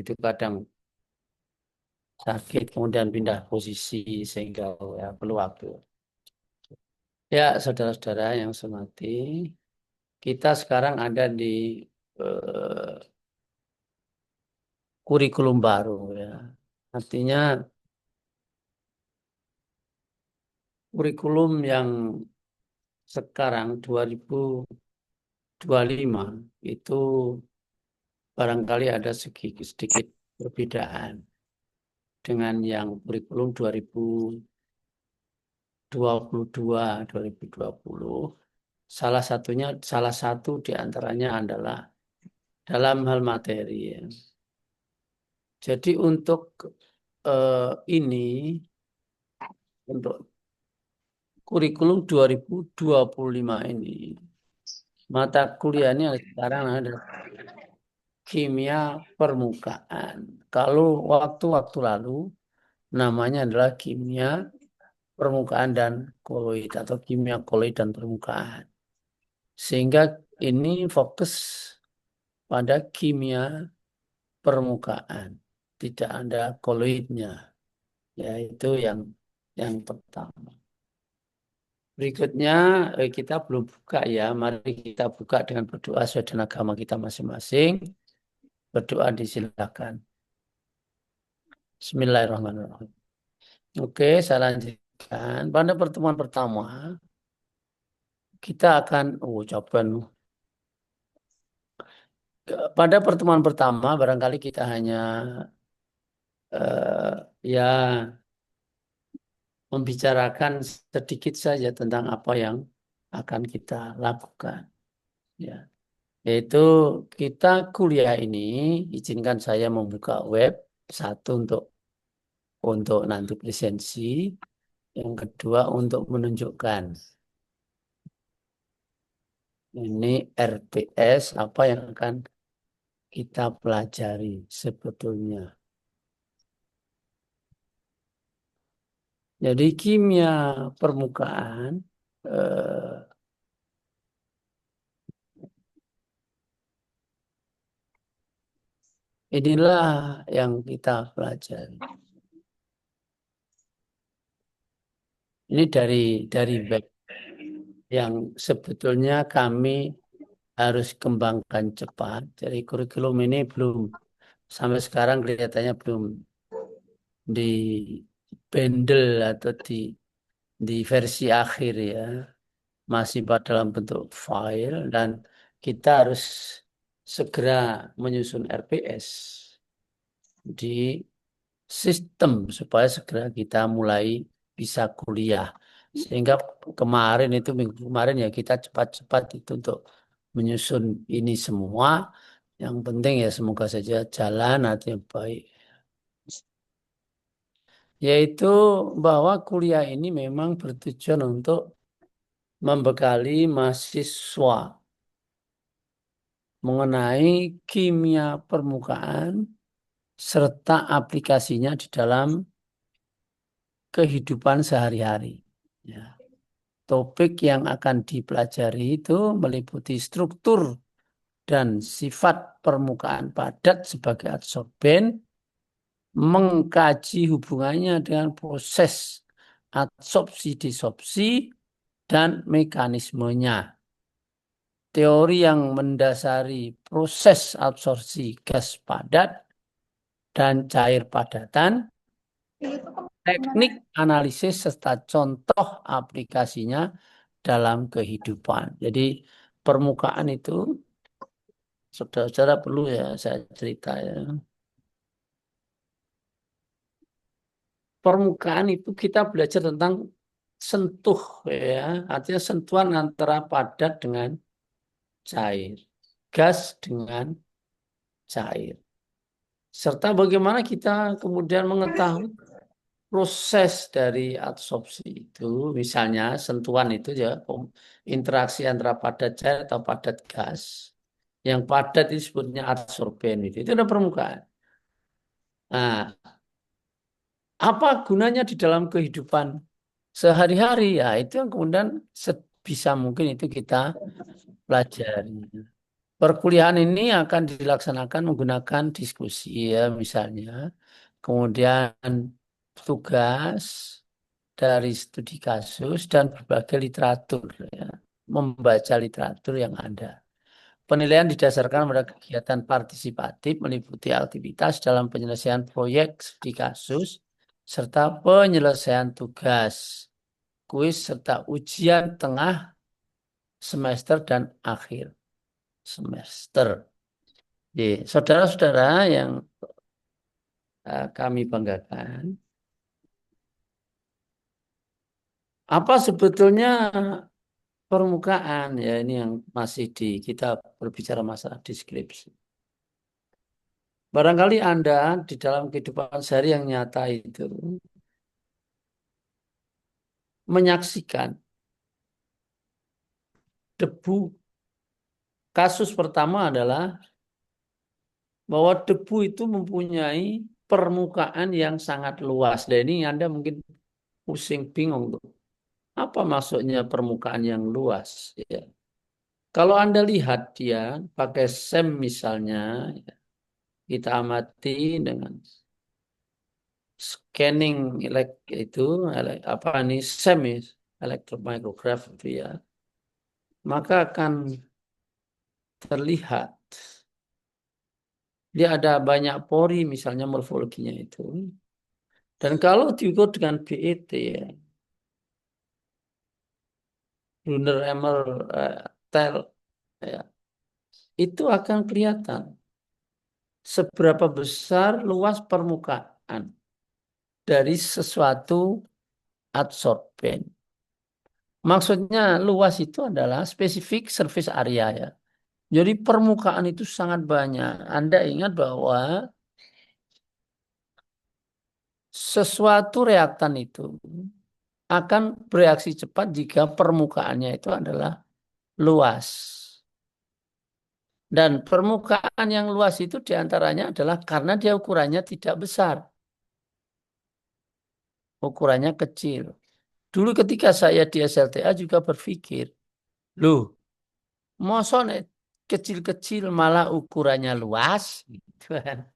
itu kadang sakit kemudian pindah posisi sehingga ya, perlu waktu. Ya, saudara-saudara yang semati, kita sekarang ada di eh, kurikulum baru ya. Artinya kurikulum yang sekarang 2025 itu barangkali ada sedikit perbedaan dengan yang kurikulum 2022 2020. Salah satu di antaranya adalah dalam hal materi ya. Jadi untuk ini untuk kurikulum 2025 ini mata kuliahnya sekarang ada kimia permukaan. Kalau waktu-waktu lalu namanya adalah kimia permukaan dan koloid atau kimia koloid dan permukaan. Sehingga ini fokus pada kimia permukaan, tidak ada koloidnya. Ya, itu yang pertama. Berikutnya kita belum buka ya. Mari kita buka dengan berdoa sesuai dengan agama kita masing-masing. Berdoa disilakan. Bismillahirrahmanirrahim. Oke, saya lanjutkan. Pada pertemuan pertama, kita akan, jawaban. Pada pertemuan pertama, barangkali kita hanya ya membicarakan sedikit saja tentang apa yang akan kita lakukan. Ya, yaitu kita kuliah ini, izinkan saya membuka web satu untuk nanti presensi, yang kedua untuk menunjukkan ini RPS apa yang akan kita pelajari sebetulnya. Jadi kimia permukaan inilah yang kita pelajari. Ini dari web yang sebetulnya kami harus kembangkan cepat. Jadi kurikulum ini belum sampai sekarang kelihatannya belum di bundle atau di versi akhir ya, masih dalam bentuk file dan kita harus segera menyusun RPS di sistem supaya segera kita mulai bisa kuliah. Sehingga kemarin itu minggu kemarin ya kita cepat-cepat itu untuk menyusun ini semua. Yang penting ya semoga saja jalan artinya baik. Yaitu bahwa kuliah ini memang bertujuan untuk membekali mahasiswa mengenai kimia permukaan serta aplikasinya di dalam kehidupan sehari-hari. Ya. Topik yang akan dipelajari itu meliputi struktur dan sifat permukaan padat sebagai adsorben, mengkaji hubungannya dengan proses adsorpsi-desorpsi dan mekanismenya. Teori yang mendasari proses absorpsi gas padat dan cair padatan, teknik analisis serta contoh aplikasinya dalam kehidupan. Jadi permukaan itu saudara-saudara perlu ya saya cerita ya. Permukaan itu kita belajar tentang sentuh ya, artinya sentuhan antara padat dengan cair, gas dengan cair. Serta bagaimana kita kemudian mengetahui proses dari adsorpsi itu, misalnya sentuhan itu ya, interaksi antara padat cair atau padat gas. Yang padat itu disebutnya adsorben itu ada permukaan. Nah, apa gunanya di dalam kehidupan sehari-hari ya itu yang kemudian sebisa mungkin itu kita pelajari. perkuliahan ini akan dilaksanakan menggunakan diskusi ya misalnya. Kemudian tugas dari studi kasus dan berbagai literatur ya. Membaca literatur yang ada. Penilaian didasarkan pada kegiatan partisipatif meliputi aktivitas dalam penyelesaian proyek studi kasus serta penyelesaian tugas, kuis serta ujian tengah semester dan akhir semester. Jadi, saudara-saudara yang kami banggakan, apa sebetulnya permukaan ya ini yang masih kita berbicara masalah deskripsi. Barangkali Anda di dalam kehidupan sehari yang nyata itu menyaksikan debu. Kasus pertama adalah bahwa debu itu mempunyai permukaan yang sangat luas. Dan ini Anda mungkin pusing bingung tuh. Apa maksudnya permukaan yang luas? Ya. Kalau Anda lihat dia pakai SEM misalnya, kita amati dengan scanning itu apa nih SEM elektromicrograph itu ya, maka akan terlihat dia ada banyak pori misalnya morfologinya itu. Dan kalau diukur dengan BET ya, Brunner Emmer Tel ya, itu akan kelihatan seberapa besar luas permukaan dari sesuatu adsorben. Maksudnya luas itu adalah spesifik surface area ya. Jadi permukaan itu sangat banyak. Anda ingat bahwa sesuatu reaktan itu akan bereaksi cepat jika permukaannya itu adalah luas. Dan permukaan yang luas itu diantaranya adalah karena dia ukurannya tidak besar. Ukurannya kecil. Dulu ketika saya di SLTA juga berpikir, loh, masa nek kecil-kecil malah ukurannya luas? Gitu kan.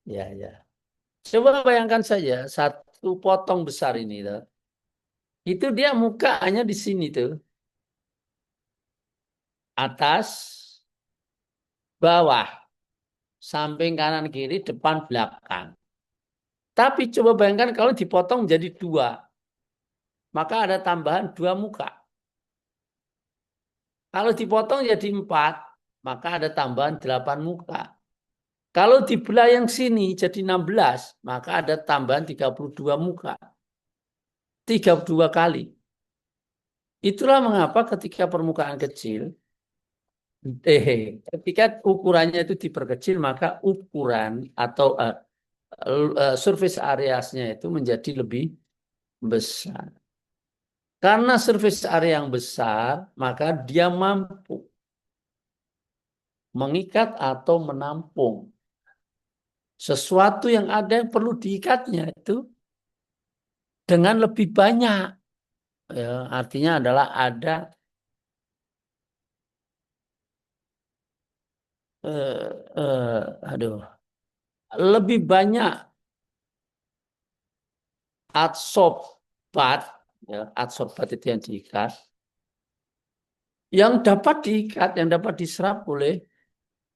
Ya, ya. Coba bayangkan saja satu potong besar ini. Tuh. Itu dia mukanya di sini tuh. Atas, bawah, samping kanan kiri, depan belakang. Tapi coba bayangkan kalau dipotong menjadi dua. Maka ada tambahan dua muka. Kalau dipotong jadi empat, maka ada tambahan delapan muka. Kalau dibelah yang sini jadi 16, maka ada tambahan 32 muka. 32 kali. Itulah mengapa ketika permukaan kecil, ketika ukurannya itu diperkecil, maka ukuran atau surface areasnya itu menjadi lebih besar. Karena surface area yang besar, maka dia mampu mengikat atau menampung sesuatu yang ada yang perlu diikatnya itu dengan lebih banyak. Ya, artinya adalah ada aduh lebih banyak adsorbat ya, adsorbat itu yang diikat yang dapat diserap oleh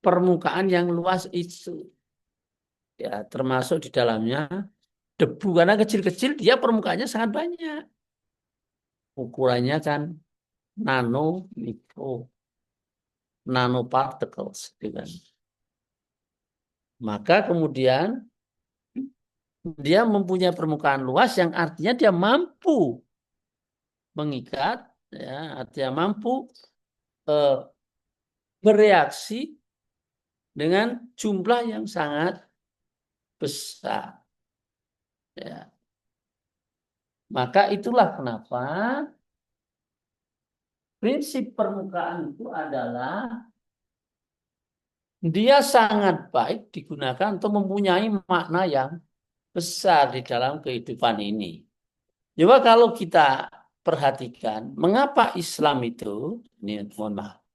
permukaan yang luas itu ya termasuk di dalamnya debu karena kecil-kecil dia permukaannya sangat banyak ukurannya kan nano mikro nanoparticles gitu kan. Maka kemudian dia mempunyai permukaan luas yang artinya dia mampu mengikat ya artinya mampu eh, bereaksi dengan jumlah yang sangat besar ya. Maka itulah kenapa prinsip permukaan itu adalah dia sangat baik digunakan untuk mempunyai makna yang besar di dalam kehidupan ini. Coba kalau kita perhatikan, mengapa Islam itu, ini mohon maaf,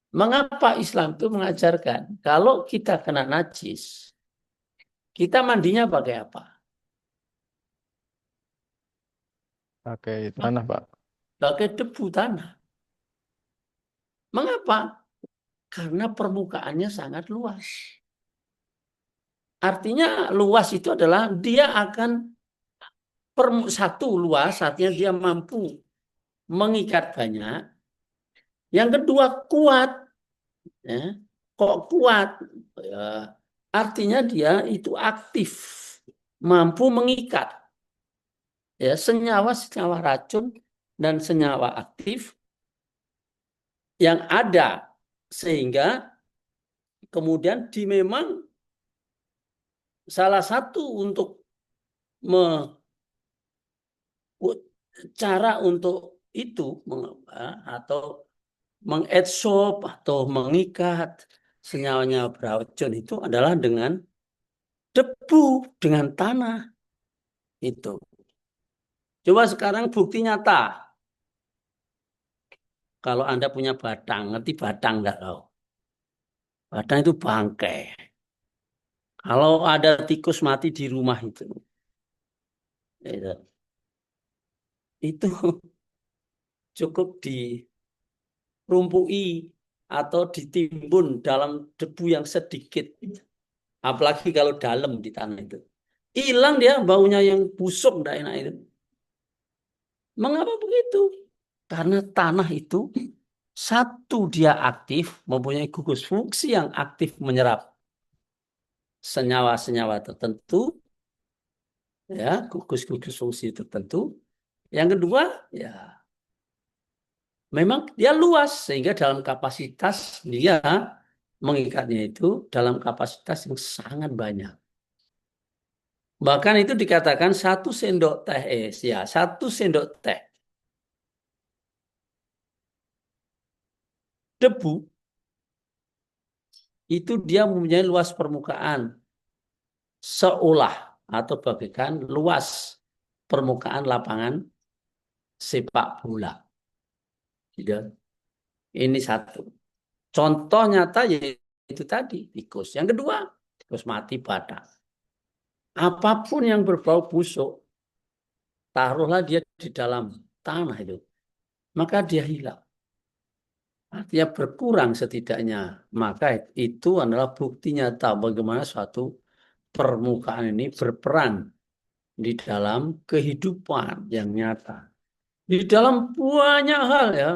Mengapa Islam itu mengajarkan kalau kita kena najis, kita mandinya pakai apa? Pakai tanah, Pak. Pakai debu tanah. Mengapa? Karena permukaannya sangat luas. Artinya luas itu adalah dia akan satu luas, artinya dia mampu mengikat banyak. Yang kedua kuat, ya. Kok kuat? Ya, artinya dia itu aktif, mampu mengikat. Ya, senyawa-senyawa racun dan senyawa aktif yang ada sehingga kemudian memang salah satu untuk cara untuk itu atau mengadsorb atau mengikat senyawanya beracun itu adalah dengan debu, dengan tanah itu. Coba sekarang bukti nyata. Kalau Anda punya batang, ngerti batang enggak kau? Batang itu bangkai. Kalau ada tikus mati di rumah itu cukup dirumpui atau ditimbun dalam debu yang sedikit. Apalagi kalau dalam di tanah itu. Hilang dia baunya yang busuk, enggak enak itu. Mengapa begitu? Karena tanah itu satu dia aktif, mempunyai gugus fungsi yang aktif menyerap senyawa-senyawa tertentu, ya gugus-gugus fungsi tertentu. Yang kedua, ya memang dia luas sehingga dalam kapasitas dia mengikatnya itu dalam kapasitas yang sangat banyak. Bahkan itu dikatakan 1 sendok teh, ya 1 sendok teh debu itu dia mempunyai luas permukaan seolah atau bagaikan luas permukaan lapangan sepak bola. Gitu. Ini satu. Contoh nyata yaitu tadi tikus. Yang kedua, tikus mati badak. Apapun yang berbau busuk, taruhlah dia di dalam tanah itu, maka dia hilang. Artinya berkurang setidaknya. Maka itu adalah bukti nyata bagaimana suatu permukaan ini berperan di dalam kehidupan yang nyata. Di dalam banyak hal ya,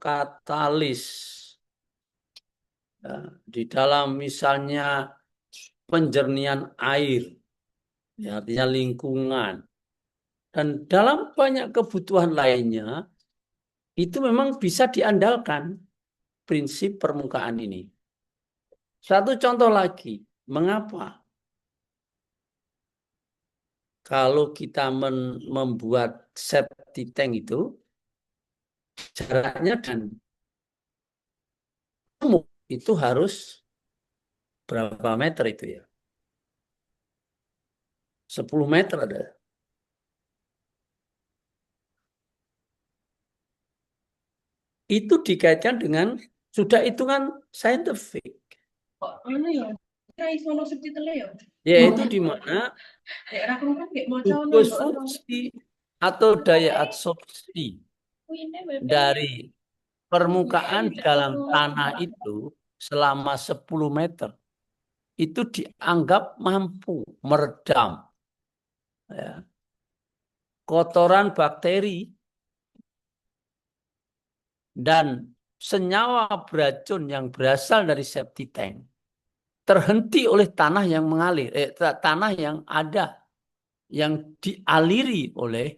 katalis, ya, di dalam misalnya penjernihan air, ya, artinya lingkungan, dan dalam banyak kebutuhan lainnya, itu memang bisa diandalkan prinsip permukaan ini. Satu contoh lagi, mengapa kalau kita membuat septic tank itu, jaraknya dan itu harus berapa meter itu ya? 10 meter ada. Itu dikaitkan dengan sudah hitungan saintifik. Yaitu di mana gugus fungsi atau daya absorpsi dari permukaan dalam tanah itu selama 10 meter itu dianggap mampu meredam, ya, kotoran bakteri dan senyawa beracun yang berasal dari septic tank terhenti oleh tanah yang mengalir, tanah yang ada, yang dialiri oleh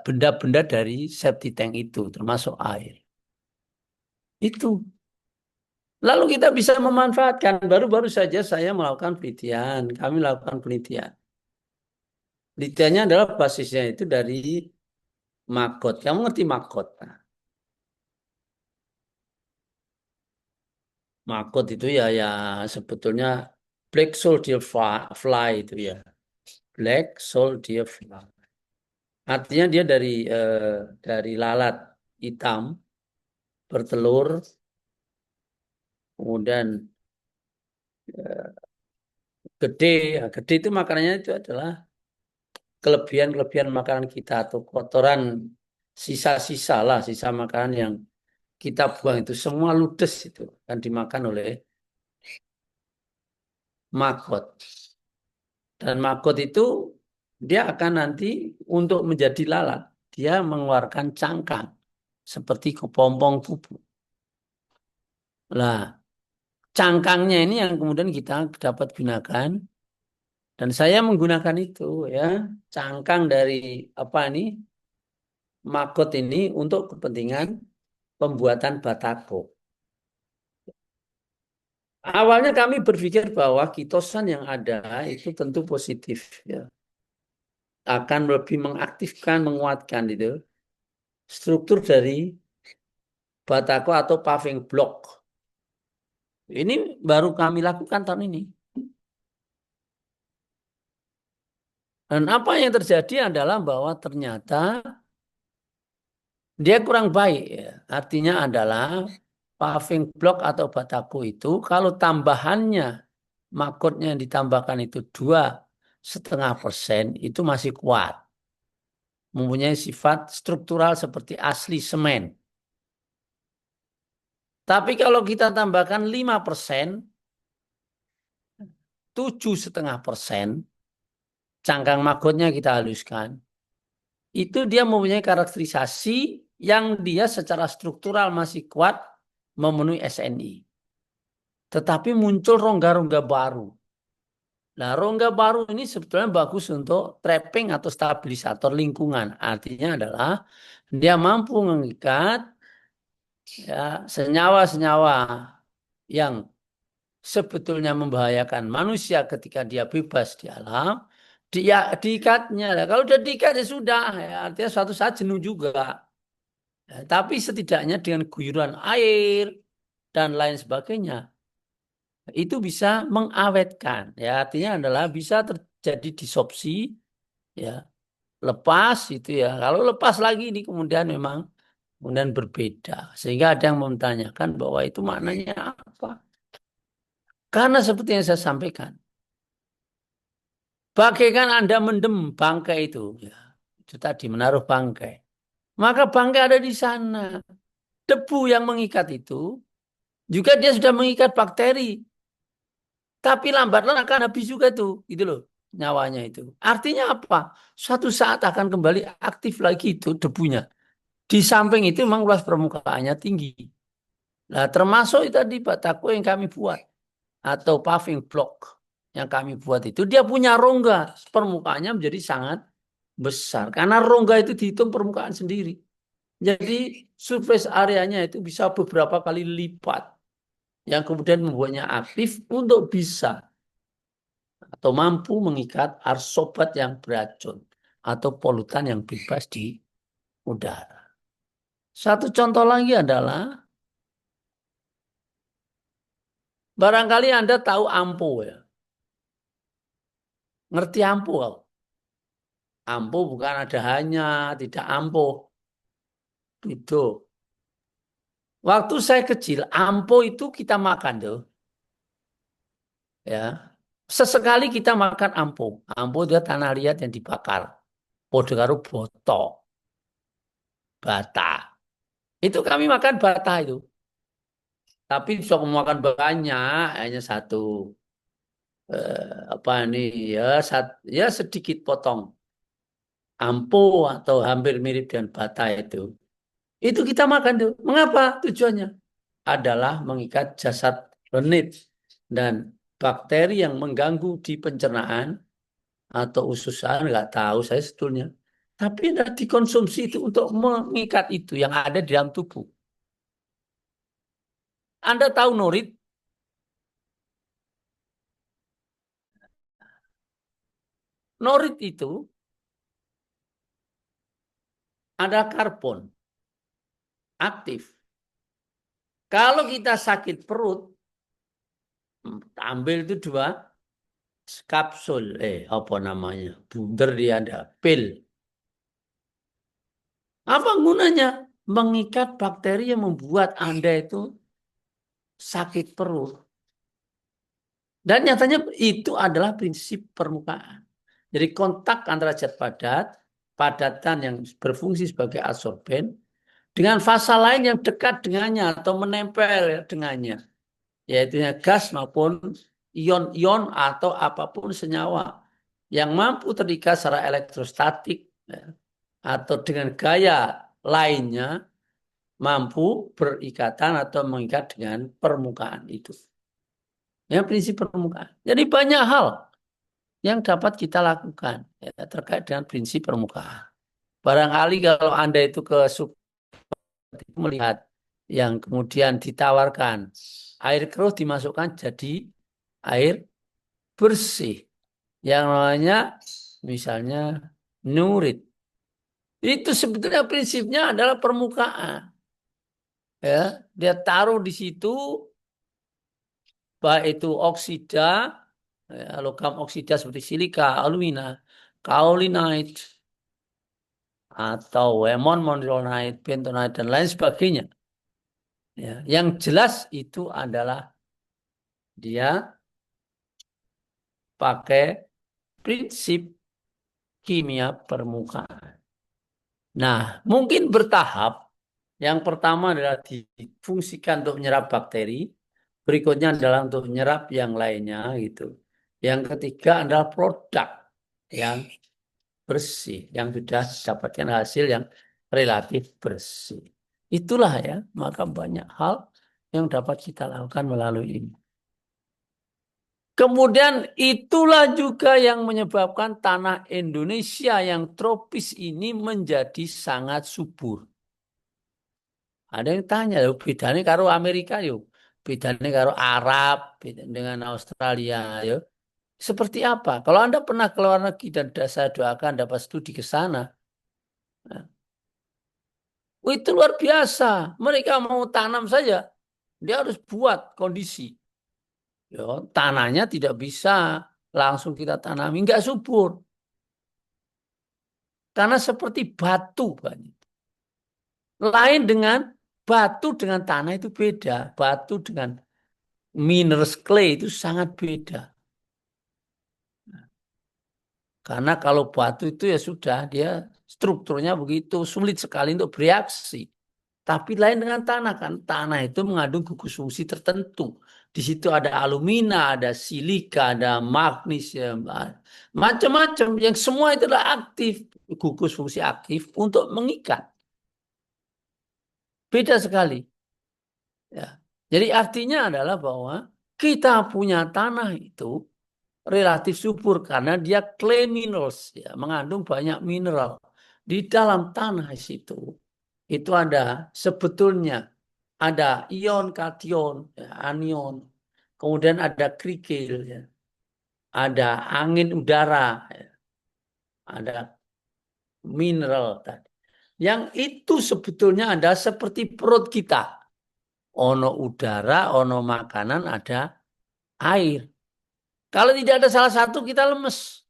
benda-benda dari septic tank itu, termasuk air. Itu. Lalu kita bisa memanfaatkan. Baru-baru saja saya melakukan penelitian. Kami melakukan penelitian. Penelitiannya adalah basisnya itu dari maggot. Kamu ngerti maggot? Nah, maggot itu ya sebetulnya black soldier fly itu ya. Black soldier fly. Artinya dia dari lalat. hitam, bertelur, kemudian gede. Ya, gede itu makanannya itu adalah kelebihan-kelebihan makanan kita atau kotoran sisa-sisa lah, sisa makanan yang kita buang itu semua ludes itu akan dimakan oleh maggot. Dan maggot itu dia akan nanti untuk menjadi lalat, dia mengeluarkan cangkang seperti kepompong tubuh. Nah, cangkangnya ini yang kemudian kita dapat gunakan dan saya menggunakan itu ya, cangkang dari apa ini maggot ini untuk kepentingan pembuatan batako. Awalnya kami berpikir bahwa kitosan yang ada itu tentu positif ya. Akan lebih mengaktifkan, menguatkan itu struktur dari batako atau paving block. Ini baru kami lakukan tahun ini. Dan apa yang terjadi adalah bahwa ternyata dia kurang baik ya. Artinya adalah paving block atau batako itu kalau tambahannya magotnya yang ditambahkan itu 2,5% itu masih kuat. Mempunyai sifat struktural seperti asli semen. Tapi kalau kita tambahkan 5%, 7,5%, cangkang magotnya kita haluskan, itu dia mempunyai karakterisasi yang dia secara struktural masih kuat memenuhi SNI. Tetapi muncul rongga-rongga baru. Nah, rongga baru ini sebetulnya bagus untuk trapping atau stabilisator lingkungan. Artinya adalah dia mampu mengikat ya, senyawa-senyawa yang sebetulnya membahayakan manusia ketika dia bebas di alam, dia diikatnya. Kalau udah diikat ya sudah, ya, artinya suatu saat jenuh juga. Ya, tapi setidaknya dengan guyuran air dan lain sebagainya, itu bisa mengawetkan. Ya, artinya adalah bisa terjadi disopsi, ya, lepas itu ya. Kalau lepas lagi ini kemudian berbeda. Sehingga ada yang mempertanyakan bahwa itu maknanya apa? Karena seperti yang saya sampaikan, bagaikan Anda mendem bangkai itu, ya, itu tadi menaruh bangkai. Maka bangkai ada di sana. Debu yang mengikat itu juga dia sudah mengikat bakteri. Tapi lambat laun akan habis juga tuh, gitu loh, nyawanya itu. Artinya apa? Suatu saat akan kembali aktif lagi itu debunya. Di samping itu memang luas permukaannya tinggi. Nah, termasuk itu tadi batako yang kami buat atau paving block yang kami buat itu dia punya rongga permukaannya menjadi sangat besar karena rongga itu dihitung permukaan sendiri. Jadi surface areanya itu bisa beberapa kali lipat yang kemudian membuatnya aktif untuk bisa atau mampu mengikat arsobat yang beracun atau polutan yang bebas di udara. Satu contoh lagi adalah barangkali Anda tahu ampo ya. Ngerti ampo? Ampuh bukan ada hanya, tidak ampuh. Itu. Waktu saya kecil, ampuh itu kita makan tuh. Ya. Sesekali kita makan ampuh. Ampuh itu tanah liat yang dibakar. Podo karo boto, bata. Itu kami makan bata itu. Tapi bisa makan banyak, hanya satu. Apa nih ya, ya sedikit potong. Ampuh atau hampir mirip dengan bata itu. Itu kita makan tuh. Mengapa tujuannya? Adalah mengikat jasad renit dan bakteri yang mengganggu di pencernaan atau usus nggak tahu saya sebetulnya. Tapi tidak dikonsumsi itu untuk mengikat itu yang ada di dalam tubuh. Anda tahu norit? Norit itu ada karbon aktif. Kalau kita sakit perut, ambil itu 2 kapsul, apa namanya? Bundar dia ada pil. Apa gunanya? mengikat bakteri yang membuat Anda itu sakit perut. Dan nyatanya itu adalah prinsip permukaan. Jadi kontak antara zat padat, padatan yang berfungsi sebagai adsorben, dengan fasa lain yang dekat dengannya atau menempel dengannya, yaitu gas maupun ion-ion atau apapun senyawa yang mampu terikat secara elektrostatik atau dengan gaya lainnya mampu berikatan atau mengikat dengan permukaan itu. Ya, prinsip permukaan. Jadi banyak hal yang dapat kita lakukan ya, terkait dengan prinsip permukaan. Barangkali kalau Anda itu ke melihat yang kemudian ditawarkan air keruh dimasukkan jadi air bersih yang namanya misalnya nurit. Itu sebetulnya prinsipnya adalah permukaan. Ya, dia taruh di situ baik itu oksida, ya, logam oksida seperti silika, alumina, kaolinite, atau monzonite, bentonite dan lain sebagainya. Ya, yang jelas itu adalah dia pakai prinsip kimia permukaan. Nah, mungkin bertahap. Yang pertama adalah difungsikan untuk menyerap bakteri, berikutnya adalah untuk menyerap yang lainnya gitu. Yang ketiga adalah produk yang bersih, yang sudah dapatkan hasil yang relatif bersih. Itulah ya, maka banyak hal yang dapat kita lakukan melalui ini. Kemudian itulah juga yang menyebabkan tanah Indonesia yang tropis ini menjadi sangat subur. Ada yang tanya, bedanya karo Amerika yuk, bedanya karo Arab, bedanya dengan Australia yuk. Seperti apa? Kalau Anda pernah ke luar negeri dan saya doakan dapat studi ke sana, itu luar biasa. Mereka mau tanam saja, dia harus buat kondisi. Ya, tanahnya tidak bisa langsung kita tanami, nggak subur. Karena seperti batu, Pak. Lain dengan batu dengan tanah itu beda. Batu dengan mineral clay itu sangat beda. Karena kalau batu itu ya sudah, dia strukturnya begitu sulit sekali untuk bereaksi. Tapi lain dengan tanah kan, tanah itu mengandung gugus fungsi tertentu. Di situ ada alumina, ada silika, ada magnesium, macam-macam. Yang semua itu adalah aktif, gugus fungsi aktif untuk mengikat. Beda sekali. Ya. Jadi artinya adalah bahwa kita punya tanah itu relatif subur karena dia clay minerals, ya, mengandung banyak mineral. Di dalam tanah itu ada sebetulnya ada ion, kation, ya, anion, kemudian ada krikil, ya, ada angin udara, ya, ada mineral tadi. Yang itu sebetulnya ada seperti perut kita. Ono udara, ono makanan, ada air. Kalau tidak ada salah satu kita lemes.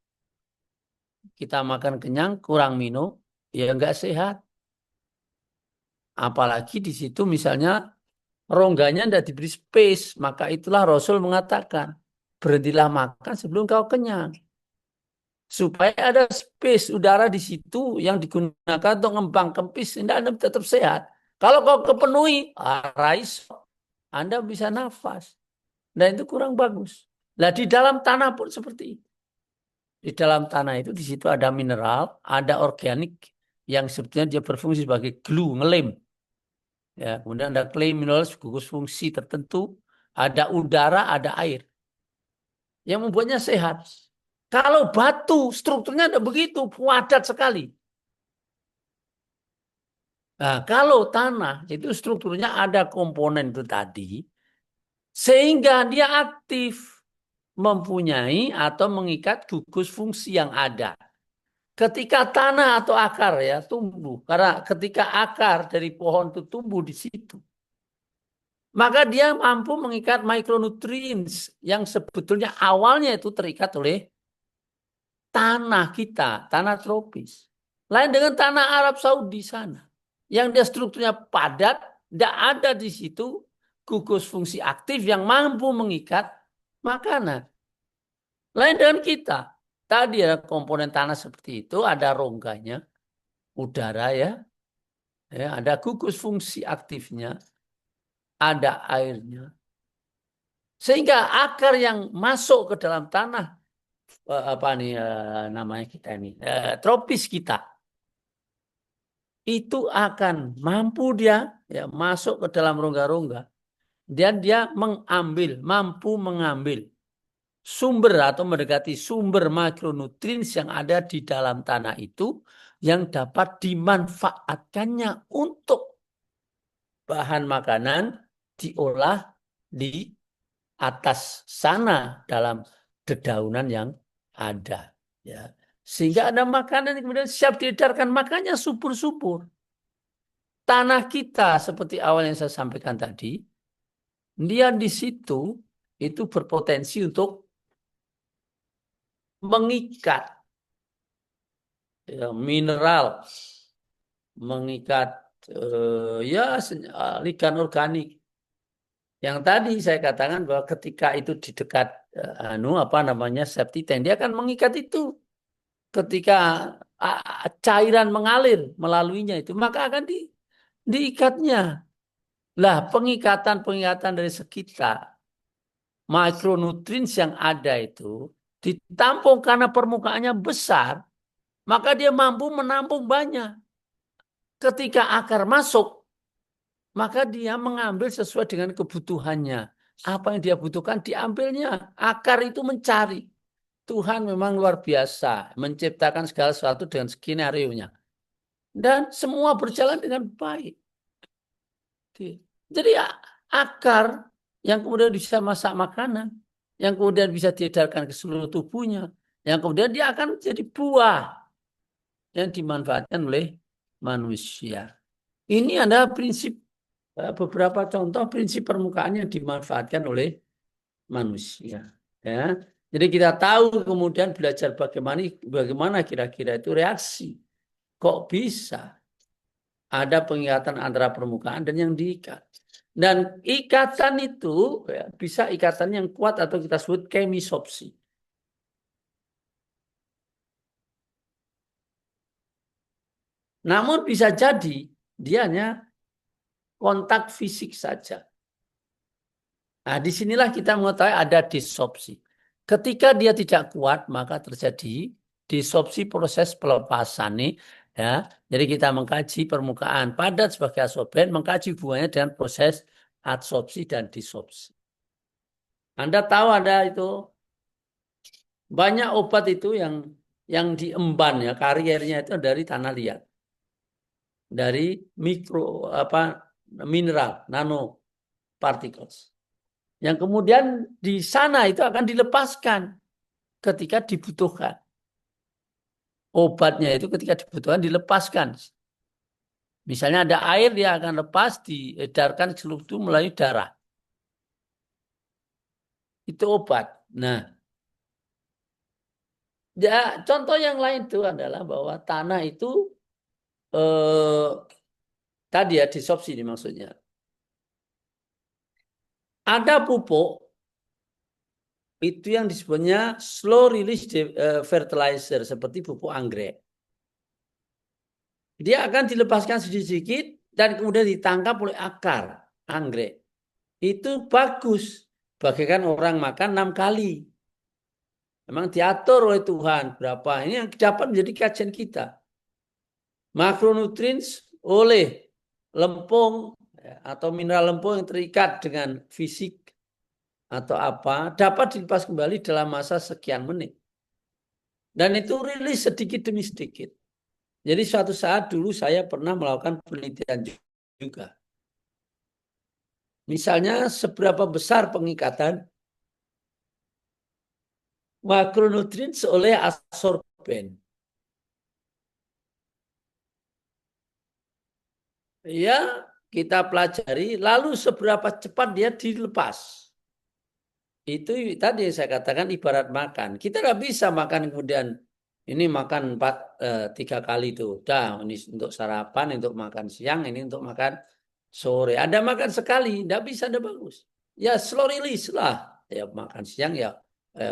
Kita makan kenyang, kurang minum, ya nggak sehat. Apalagi di situ misalnya rongganya tidak diberi space, maka itulah Rasul mengatakan, berhentilah makan sebelum kau kenyang. Supaya ada space udara di situ yang digunakan untuk ngembang kempis, Anda tetap sehat. Kalau kau kepenuhi, rais, Anda bisa nafas. Dan itu kurang bagus. Nah, di dalam tanah pun seperti itu. Di dalam tanah itu di situ ada mineral, ada organik yang sebetulnya dia berfungsi sebagai glue, ngelem. Ya, kemudian ada clay mineral gugus fungsi tertentu, ada udara, ada air yang membuatnya sehat. Kalau batu strukturnya ada begitu, padat sekali. Nah, kalau tanah itu strukturnya ada komponen itu tadi, sehingga dia aktif mempunyai atau mengikat gugus fungsi yang ada. Ketika tanah atau akar ya tumbuh, karena ketika akar dari pohon itu tumbuh di situ, maka dia mampu mengikat micronutrients yang sebetulnya awalnya itu terikat oleh tanah kita, tanah tropis. Lain dengan tanah Arab Saudi sana. yang dia strukturnya padat, tidak ada di situ gugus fungsi aktif yang mampu mengikat makanan. Lain dengan kita. Tadi ada komponen tanah seperti itu, ada rongganya, udara ya, ada gugus fungsi aktifnya, ada airnya. Sehingga akar yang masuk ke dalam tanah, apa nih namanya kita ini, tropis kita, itu akan mampu dia ya, masuk ke dalam rongga-rongga. Dan dia mampu mengambil sumber atau mendekati sumber makronutrien yang ada di dalam tanah itu yang dapat dimanfaatkannya untuk bahan makanan diolah di atas sana dalam dedaunan yang ada. Ya. Sehingga ada makanan yang kemudian siap diedarkan, makanya subur-subur. Tanah kita seperti awal yang saya sampaikan tadi, dia di situ itu berpotensi untuk mengikat ya, mineral, mengikat ligan organik. Yang tadi saya katakan bahwa ketika itu di dekat septic tank, dia akan mengikat itu. Ketika cairan mengalir melaluinya itu, maka akan diikatnya. Lah, pengikatan dari sekitar makronutrien yang ada itu ditampung karena permukaannya besar, maka dia mampu menampung banyak. Ketika akar masuk, maka dia mengambil sesuai dengan kebutuhannya. Apa yang dia butuhkan diambilnya. Akar itu mencari. Tuhan memang luar biasa menciptakan segala sesuatu dengan skenario-nya. Dan semua berjalan dengan baik. Jadi akar yang kemudian bisa masak makanan, yang kemudian bisa diedarkan ke seluruh tubuhnya, yang kemudian dia akan jadi buah yang dimanfaatkan oleh manusia. Ini adalah prinsip, beberapa contoh prinsip permukaan yang dimanfaatkan oleh manusia. Ya. Jadi kita tahu kemudian belajar bagaimana kira-kira itu reaksi. Kok bisa ada pengikatan antara permukaan dan yang diikat. Dan ikatan itu ya, bisa ikatan yang kuat atau kita sebut kemisopsi. Namun bisa jadi dia hanya kontak fisik saja. Nah, disinilah kita mengetahui ada disopsi. Ketika dia tidak kuat, maka terjadi disopsi proses pelepasan nih. Ya, jadi kita mengkaji permukaan padat sebagai adsorben, mengkaji hubungannya dengan proses adsorpsi dan disopsi. Anda tahu ada itu banyak obat itu yang diemban ya kariernya itu dari tanah liat, dari mineral nanoparticles. Yang kemudian di sana itu akan dilepaskan ketika dibutuhkan. Obatnya itu ketika dibutuhkan dilepaskan. Misalnya ada air, dia akan lepas, diedarkan ke seluruh tubuh melalui darah. Itu obat. Nah, ya, contoh yang lain itu adalah bahwa tanah itu tadi ya disopsi ini maksudnya. Ada pupuk itu yang disebutnya slow release fertilizer seperti pupuk anggrek. Dia akan dilepaskan sedikit-sedikit dan kemudian ditangkap oleh akar anggrek. Itu bagus. Bagaikan orang makan 6 kali. Memang diatur oleh Tuhan berapa. Ini yang dapat menjadi kajian kita. Makronutrien oleh lempung atau mineral lempung yang terikat dengan fisik atau apa dapat dilepas kembali dalam masa sekian menit. Dan itu rilis sedikit demi sedikit. Jadi suatu saat dulu saya pernah melakukan penelitian juga. Misalnya seberapa besar pengikatan makronutrien oleh adsorben. Ya, kita pelajari lalu seberapa cepat dia dilepas. Itu tadi saya katakan ibarat makan. Kita nggak bisa makan kemudian ini makan 3 kali itu. Udah, ini untuk sarapan, untuk makan siang, ini untuk makan sore. Ada makan sekali, tidak bisa, tidak bagus. Ya slow release lah. Ya makan siang ya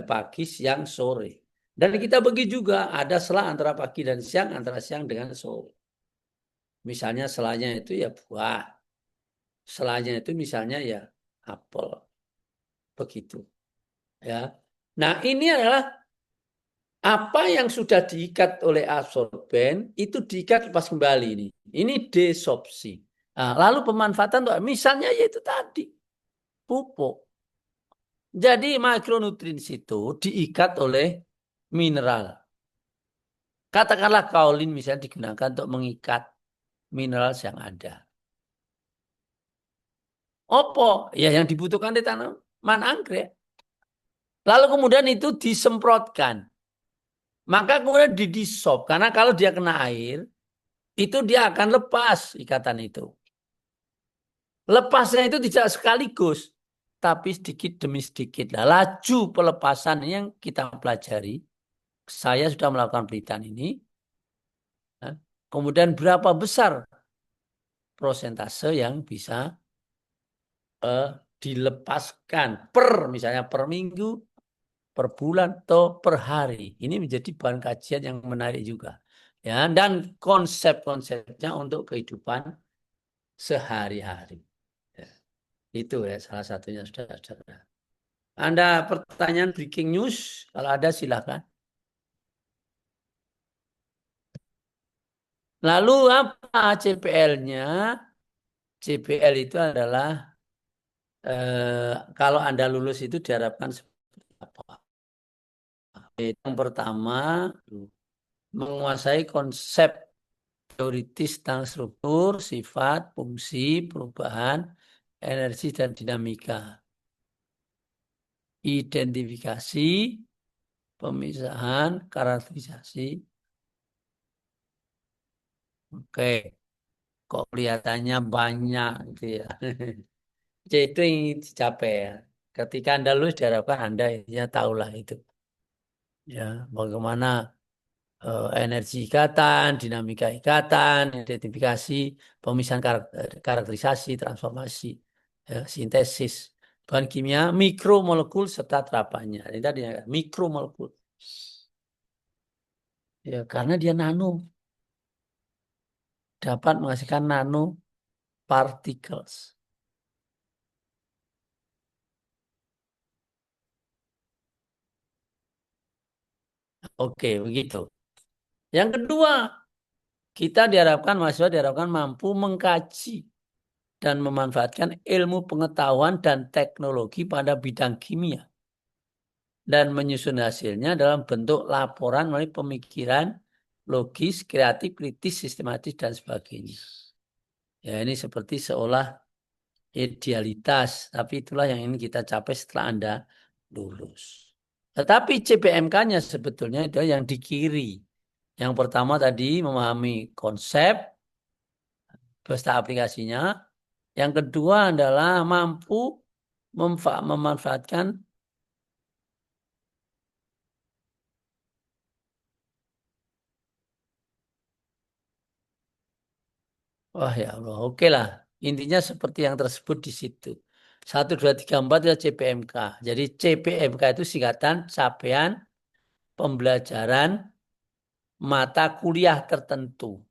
pagi, siang, sore. Dan kita bagi juga, ada selang antara pagi dan siang, antara siang dengan sore. Misalnya selanya itu ya buah. Selanya itu misalnya ya apel. Begitu. Ya. Nah ini adalah apa yang sudah diikat oleh absorben itu diikat lepas kembali ini. Ini desorpsi. Nah, lalu pemanfaatan untuk misalnya yaitu tadi pupuk. Jadi makronutrien itu diikat oleh mineral. Katakanlah kaolin misalnya digunakan untuk mengikat mineral yang ada. Opo? Ya yang dibutuhkan di tanaman anggrek. Lalu kemudian itu disemprotkan. Maka kemudian didisop. Karena kalau dia kena air, itu dia akan lepas ikatan itu. Lepasnya itu tidak sekaligus, tapi sedikit demi sedikit. Nah, laju pelepasan yang kita pelajari, saya sudah melakukan penelitian ini. Kemudian berapa besar prosentase yang bisa dilepaskan misalnya per minggu, per bulan, atau per hari. Ini menjadi bahan kajian yang menarik juga. Ya, dan konsep-konsepnya untuk kehidupan sehari-hari. Ya, itu ya salah satunya, saudara-saudara. Ada pertanyaan breaking news? Kalau ada silakan. Lalu apa CPL-nya? CPL itu adalah kalau Anda lulus itu diharapkan seperti apa? Yang pertama, menguasai konsep teoritis tentang struktur, sifat, fungsi, perubahan, energi, dan dinamika. Identifikasi, pemisahan, karakterisasi. Oke, kok kelihatannya banyak gitu ya. Itu yang dicapai ya. Ketika Anda lulus diharapkan Anda ya tahulah itu. Ya, bagaimana energi ikatan, dinamika ikatan, identifikasi, pemisahan karakterisasi, transformasi, ya, sintesis, bahan kimia, mikromolekul serta terapannya. Ini tadi ya, mikromolekul. Ya, karena dia nano, dapat menghasilkan nano particles. Oke, begitu. Yang kedua, kita diharapkan, mahasiswa diharapkan mampu mengkaji dan memanfaatkan ilmu pengetahuan dan teknologi pada bidang kimia dan menyusun hasilnya dalam bentuk laporan melalui pemikiran logis, kreatif, kritis, sistematis, dan sebagainya. Ya, ini seperti seolah idealitas, tapi itulah yang ingin kita capai setelah Anda lulus. Tetapi CPMK-nya sebetulnya itu yang di kiri. Yang pertama tadi memahami konsep beserta aplikasinya. Yang kedua adalah mampu memanfaatkan. Wah ya Allah, oke lah. Intinya seperti yang tersebut di situ. 1, 2, 3, 4 ya CPMK. Jadi CPMK itu singkatan capaian pembelajaran mata kuliah tertentu.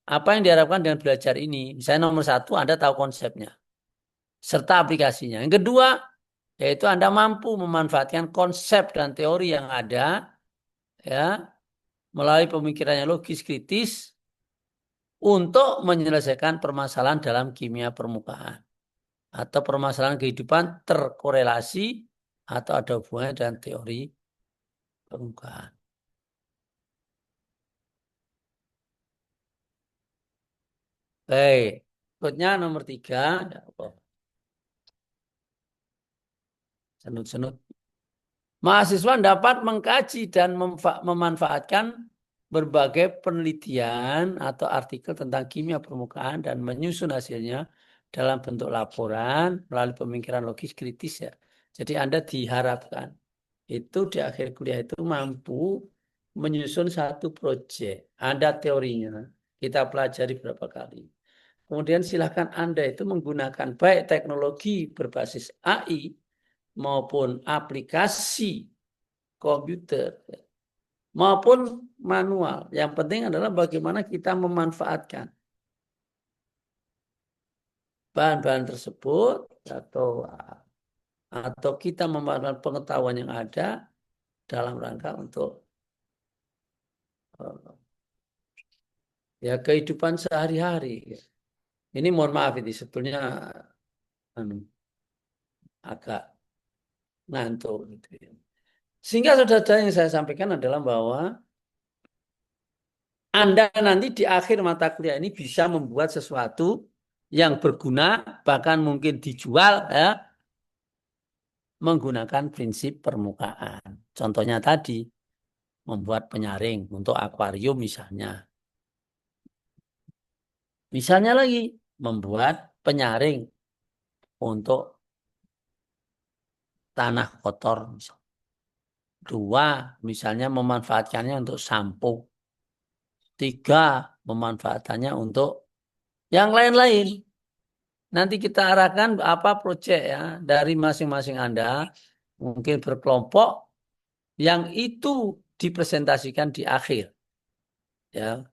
Apa yang diharapkan dengan belajar ini? Misalnya nomor 1, Anda tahu konsepnya, serta aplikasinya. Yang kedua, yaitu Anda mampu memanfaatkan konsep dan teori yang ada, ya, melalui pemikirannya logis kritis, untuk menyelesaikan permasalahan dalam kimia permukaan atau permasalahan kehidupan terkorelasi atau ada hubungannya dengan teori permukaan. Baik, berikutnya nomor 3. Ya Allah, senut-senut. Mahasiswa dapat mengkaji dan memanfaatkan berbagai penelitian atau artikel tentang kimia permukaan dan menyusun hasilnya dalam bentuk laporan melalui pemikiran logis kritis ya. Jadi Anda diharapkan itu di akhir kuliah itu mampu menyusun satu proyek. Ada teorinya, kita pelajari berapa kali. Kemudian silahkan Anda itu menggunakan baik teknologi berbasis AI maupun aplikasi komputer maupun manual. Yang penting adalah bagaimana kita memanfaatkan bahan-bahan tersebut atau kita memanfaatkan pengetahuan yang ada dalam rangka untuk ya kehidupan sehari-hari. Ini mohon maaf ini sebetulnya agak ngantuk gitu ya. Sehingga saudara yang saya sampaikan adalah bahwa Anda nanti di akhir mata kuliah ini bisa membuat sesuatu yang berguna, bahkan mungkin dijual ya, menggunakan prinsip permukaan. Contohnya tadi, membuat penyaring untuk akuarium misalnya. Misalnya lagi, membuat penyaring untuk tanah kotor. Dua, misalnya memanfaatkannya untuk sampo. Tiga, memanfaatkannya untuk yang lain-lain. Nanti kita arahkan apa proyek ya dari masing-masing Anda. Mungkin berkelompok yang itu dipresentasikan di akhir. Ya,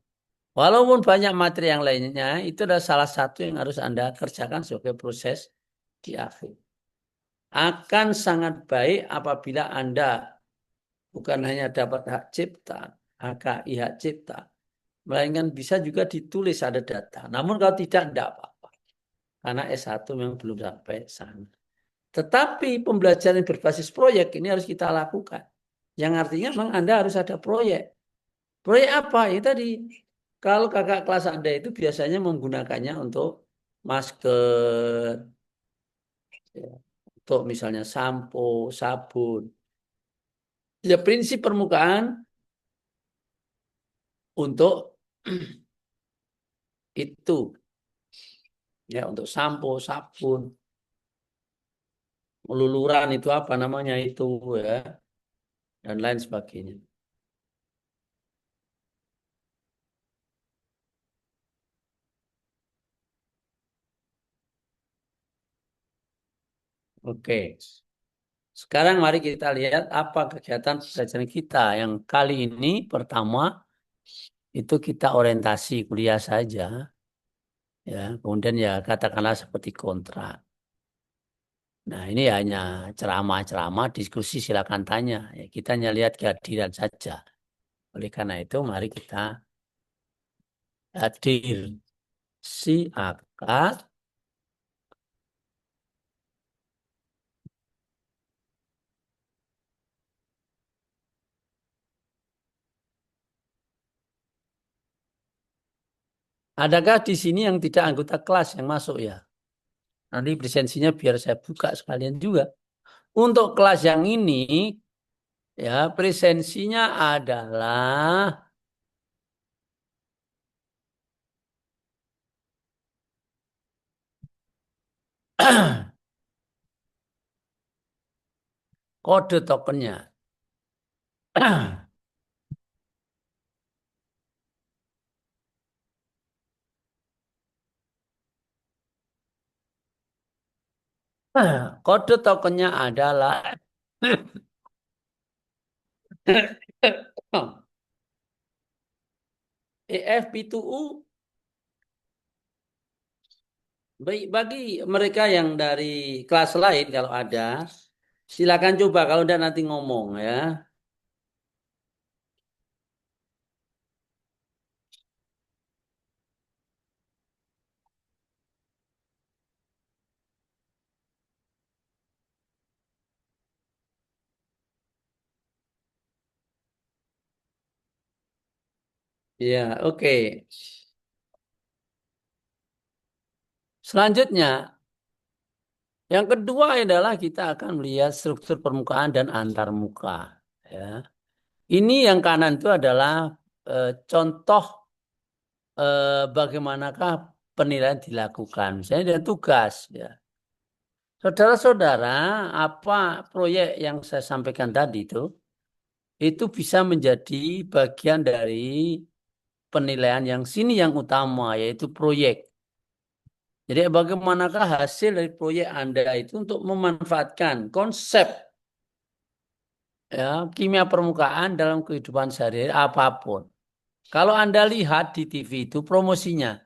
walaupun banyak materi yang lainnya, itu adalah salah satu yang harus Anda kerjakan sebagai proses di akhir. Akan sangat baik apabila Anda bukan hanya dapat hak cipta, HKI hak cipta, melainkan bisa juga ditulis ada data. Namun kalau tidak apa-apa. Karena S1 memang belum sampai sana. Tetapi pembelajaran berbasis proyek ini harus kita lakukan. Yang artinya memang Anda harus ada proyek. Proyek apa? Ya tadi, kalau kakak kelas Anda itu biasanya menggunakannya untuk masker, ya, untuk misalnya sampo, sabun. Ya prinsip permukaan untuk itu, ya untuk sampo, sabun, luluran itu apa namanya itu ya, dan lain sebagainya. Oke. Sekarang mari kita lihat apa kegiatan pelajaran kita. Yang kali ini pertama itu kita orientasi kuliah saja. Ya, kemudian ya katakanlah seperti kontrak. Nah, ini hanya ceramah-ceramah, diskusi silakan tanya. Ya, kita hanya lihat kehadiran saja. Oleh karena itu mari kita hadir. Si akad. Adakah di sini yang tidak anggota kelas yang masuk ya? Nanti presensinya biar saya buka sekalian juga. Untuk kelas yang ini, ya presensinya adalah kode tokennya. Kode tokennya adalah EFP2U. Bagi mereka yang dari kelas lain kalau ada, silakan coba kalau udah nanti ngomong ya. Ya, oke. Selanjutnya, yang kedua adalah kita akan melihat struktur permukaan dan antarmuka. Ya. Ini yang kanan itu adalah contoh bagaimanakah penilaian dilakukan. Misalnya ada tugas. Ya. Saudara-saudara, apa proyek yang saya sampaikan tadi itu itu bisa menjadi bagian dari penilaian yang sini yang utama, yaitu proyek. Jadi bagaimanakah hasil dari proyek Anda itu untuk memanfaatkan konsep ya, kimia permukaan dalam kehidupan sehari-hari apapun. Kalau Anda lihat di TV itu promosinya,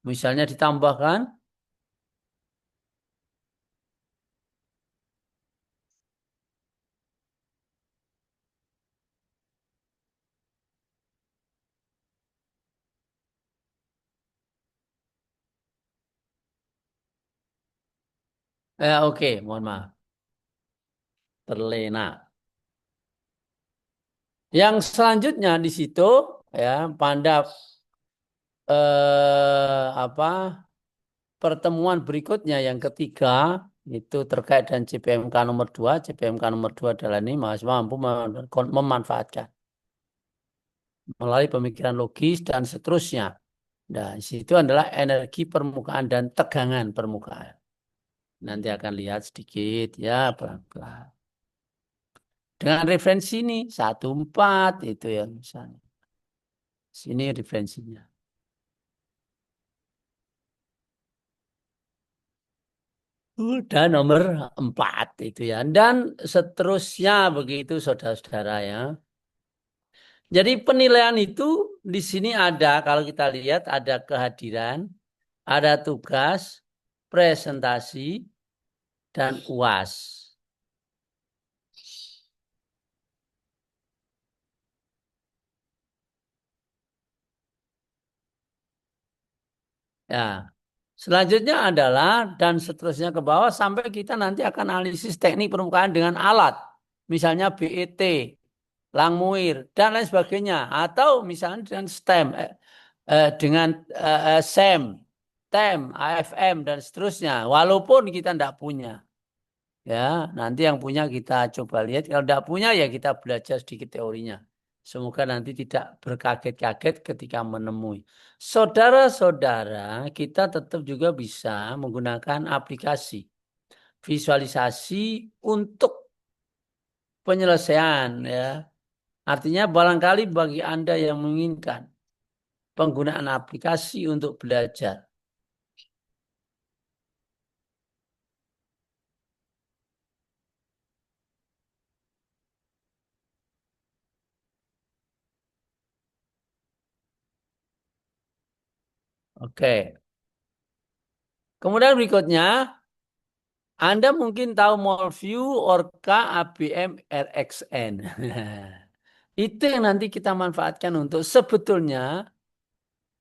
misalnya ditambahkan, oke, mohon maaf, terlena. Yang selanjutnya di situ ya pada apa pertemuan berikutnya yang ketiga itu terkait dengan CPMK nomor 2. CPMK nomor 2 adalah ini mahasiswa mampu memanfaatkan melalui pemikiran logis dan seterusnya. Nah, di situ adalah energi permukaan dan tegangan permukaan. Nanti akan lihat sedikit ya pelan-pelan. Dengan referensi ini 14 itu ya misalnya. Sini referensinya. Udah nomor 4 itu ya. Dan seterusnya begitu saudara-saudara ya. Jadi penilaian itu di sini ada, kalau kita lihat ada kehadiran, ada tugas, presentasi, dan UAS. Ya, selanjutnya adalah dan seterusnya ke bawah sampai kita nanti akan analisis teknik permukaan dengan alat. Misalnya BET, Langmuir, dan lain sebagainya. Atau misalnya dengan STEM, dengan SEM, TEM, AFM, dan seterusnya. Walaupun kita tidak punya. Ya, nanti yang punya kita coba lihat. Kalau tidak punya ya kita belajar sedikit teorinya. Semoga nanti tidak berkaget-kaget ketika menemui. Saudara-saudara, kita tetap juga bisa menggunakan aplikasi visualisasi untuk penyelesaian ya. Artinya barangkali bagi Anda yang menginginkan penggunaan aplikasi untuk belajar. Oke. Kemudian berikutnya, Anda mungkin tahu MolView, Orca, ABM, RxN. Itu yang nanti kita manfaatkan untuk sebetulnya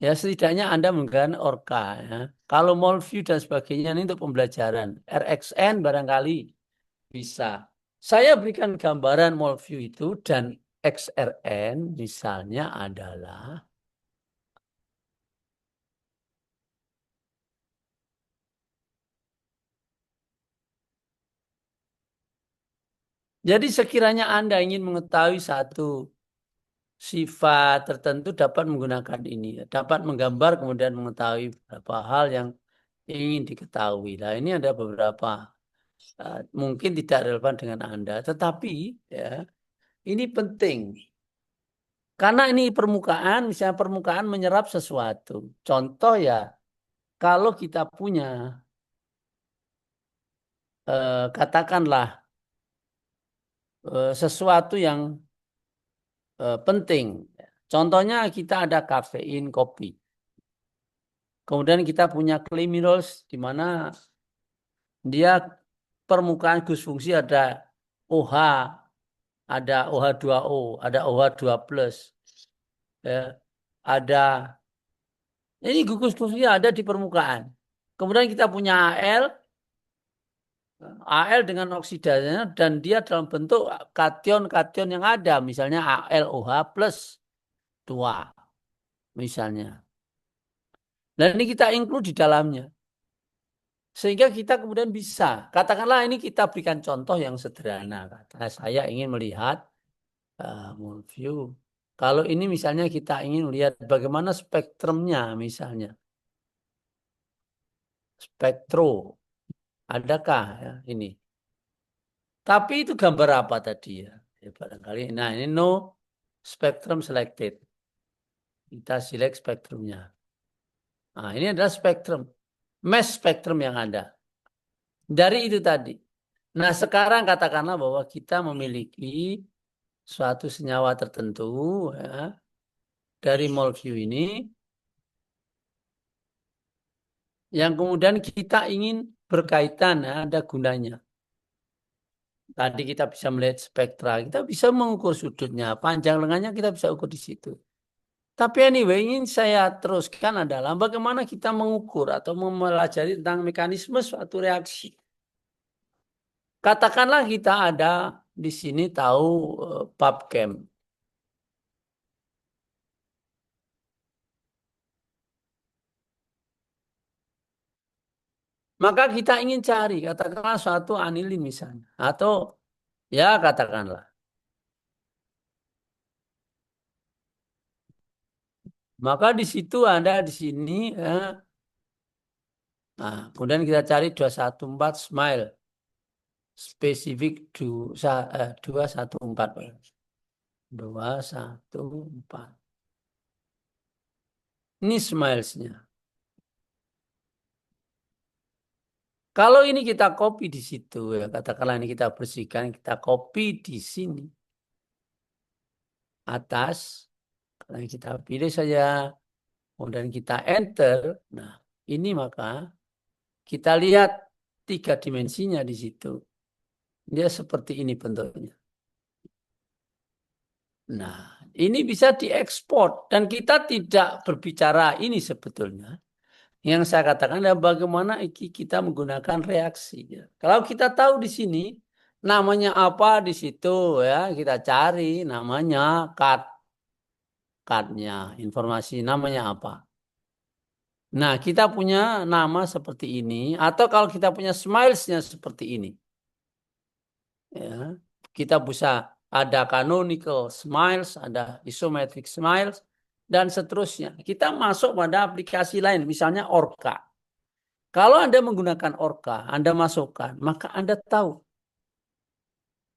ya setidaknya Anda menggunakan Orca. Ya. Kalau MolView dan sebagainya ini untuk pembelajaran. RxN barangkali bisa. Saya berikan gambaran MolView itu dan XRN misalnya adalah jadi sekiranya Anda ingin mengetahui satu sifat tertentu dapat menggunakan ini. Dapat menggambar kemudian mengetahui beberapa hal yang ingin diketahui. Nah ini ada beberapa mungkin tidak relevan dengan Anda. Tetapi ya ini penting. Karena ini permukaan, misalnya permukaan menyerap sesuatu. Contoh ya, kalau kita punya, katakanlah sesuatu yang penting. Contohnya kita ada kafein kopi. Kemudian kita punya clay minerals di mana dia permukaan gus fungsi ada OH, ada OH2O, ada OH2 plus, ya, ada ini gugus fungsi ada di permukaan. Kemudian kita punya Al dengan oksidasinya dan dia dalam bentuk kation-kation yang ada, misalnya AlOH plus 2 misalnya. Dan ini kita include di dalamnya. Sehingga kita kemudian bisa, katakanlah ini kita berikan contoh yang sederhana. Katakanlah saya ingin melihat view. Kalau ini misalnya kita ingin melihat bagaimana spektrumnya misalnya. Spektro. Adakah ya, ini? Tapi itu gambar apa tadi ya? Ya, barangkali. Nah, ini no spectrum selected. Kita select spektrumnya. Nah, ini adalah spektrum. Mass spektrum yang ada. Dari itu tadi. Nah, sekarang katakanlah bahwa kita memiliki suatu senyawa tertentu ya, dari Molview ini yang kemudian kita ingin berkaitan, ya, ada gunanya. Tadi kita bisa melihat spektra, kita bisa mengukur sudutnya, panjang lengannya kita bisa ukur di situ. Tapi anyway, ingin saya teruskan adalah bagaimana kita mengukur atau mempelajari tentang mekanisme suatu reaksi. Katakanlah kita ada di sini tahu PubChem. Maka kita ingin cari, katakanlah suatu anilin misalnya. Atau ya katakanlah. Maka di situ ada di sini. Ya, nah, kemudian kita cari 214 smile. Spesifik 214. 214. Ini smilesnya. Kalau ini kita copy di situ, ya katakanlah ini kita bersihkan, kita copy di sini atas, kalau kita pilih saja, kemudian kita enter. Nah, ini maka kita lihat 3 dimensinya di situ. Dia seperti ini bentuknya. Nah, ini bisa diekspor dan kita tidak berbicara ini sebetulnya. Yang saya katakan adalah bagaimana kita menggunakan reaksi. Kalau kita tahu di sini namanya apa di situ ya kita cari namanya cardnya informasi namanya apa. Nah kita punya nama seperti ini atau kalau kita punya smilesnya seperti ini ya kita bisa ada canonical smiles, ada isometric smiles dan seterusnya. Kita masuk pada aplikasi lain misalnya Orca. Kalau Anda menggunakan Orca, Anda masukkan, maka Anda tahu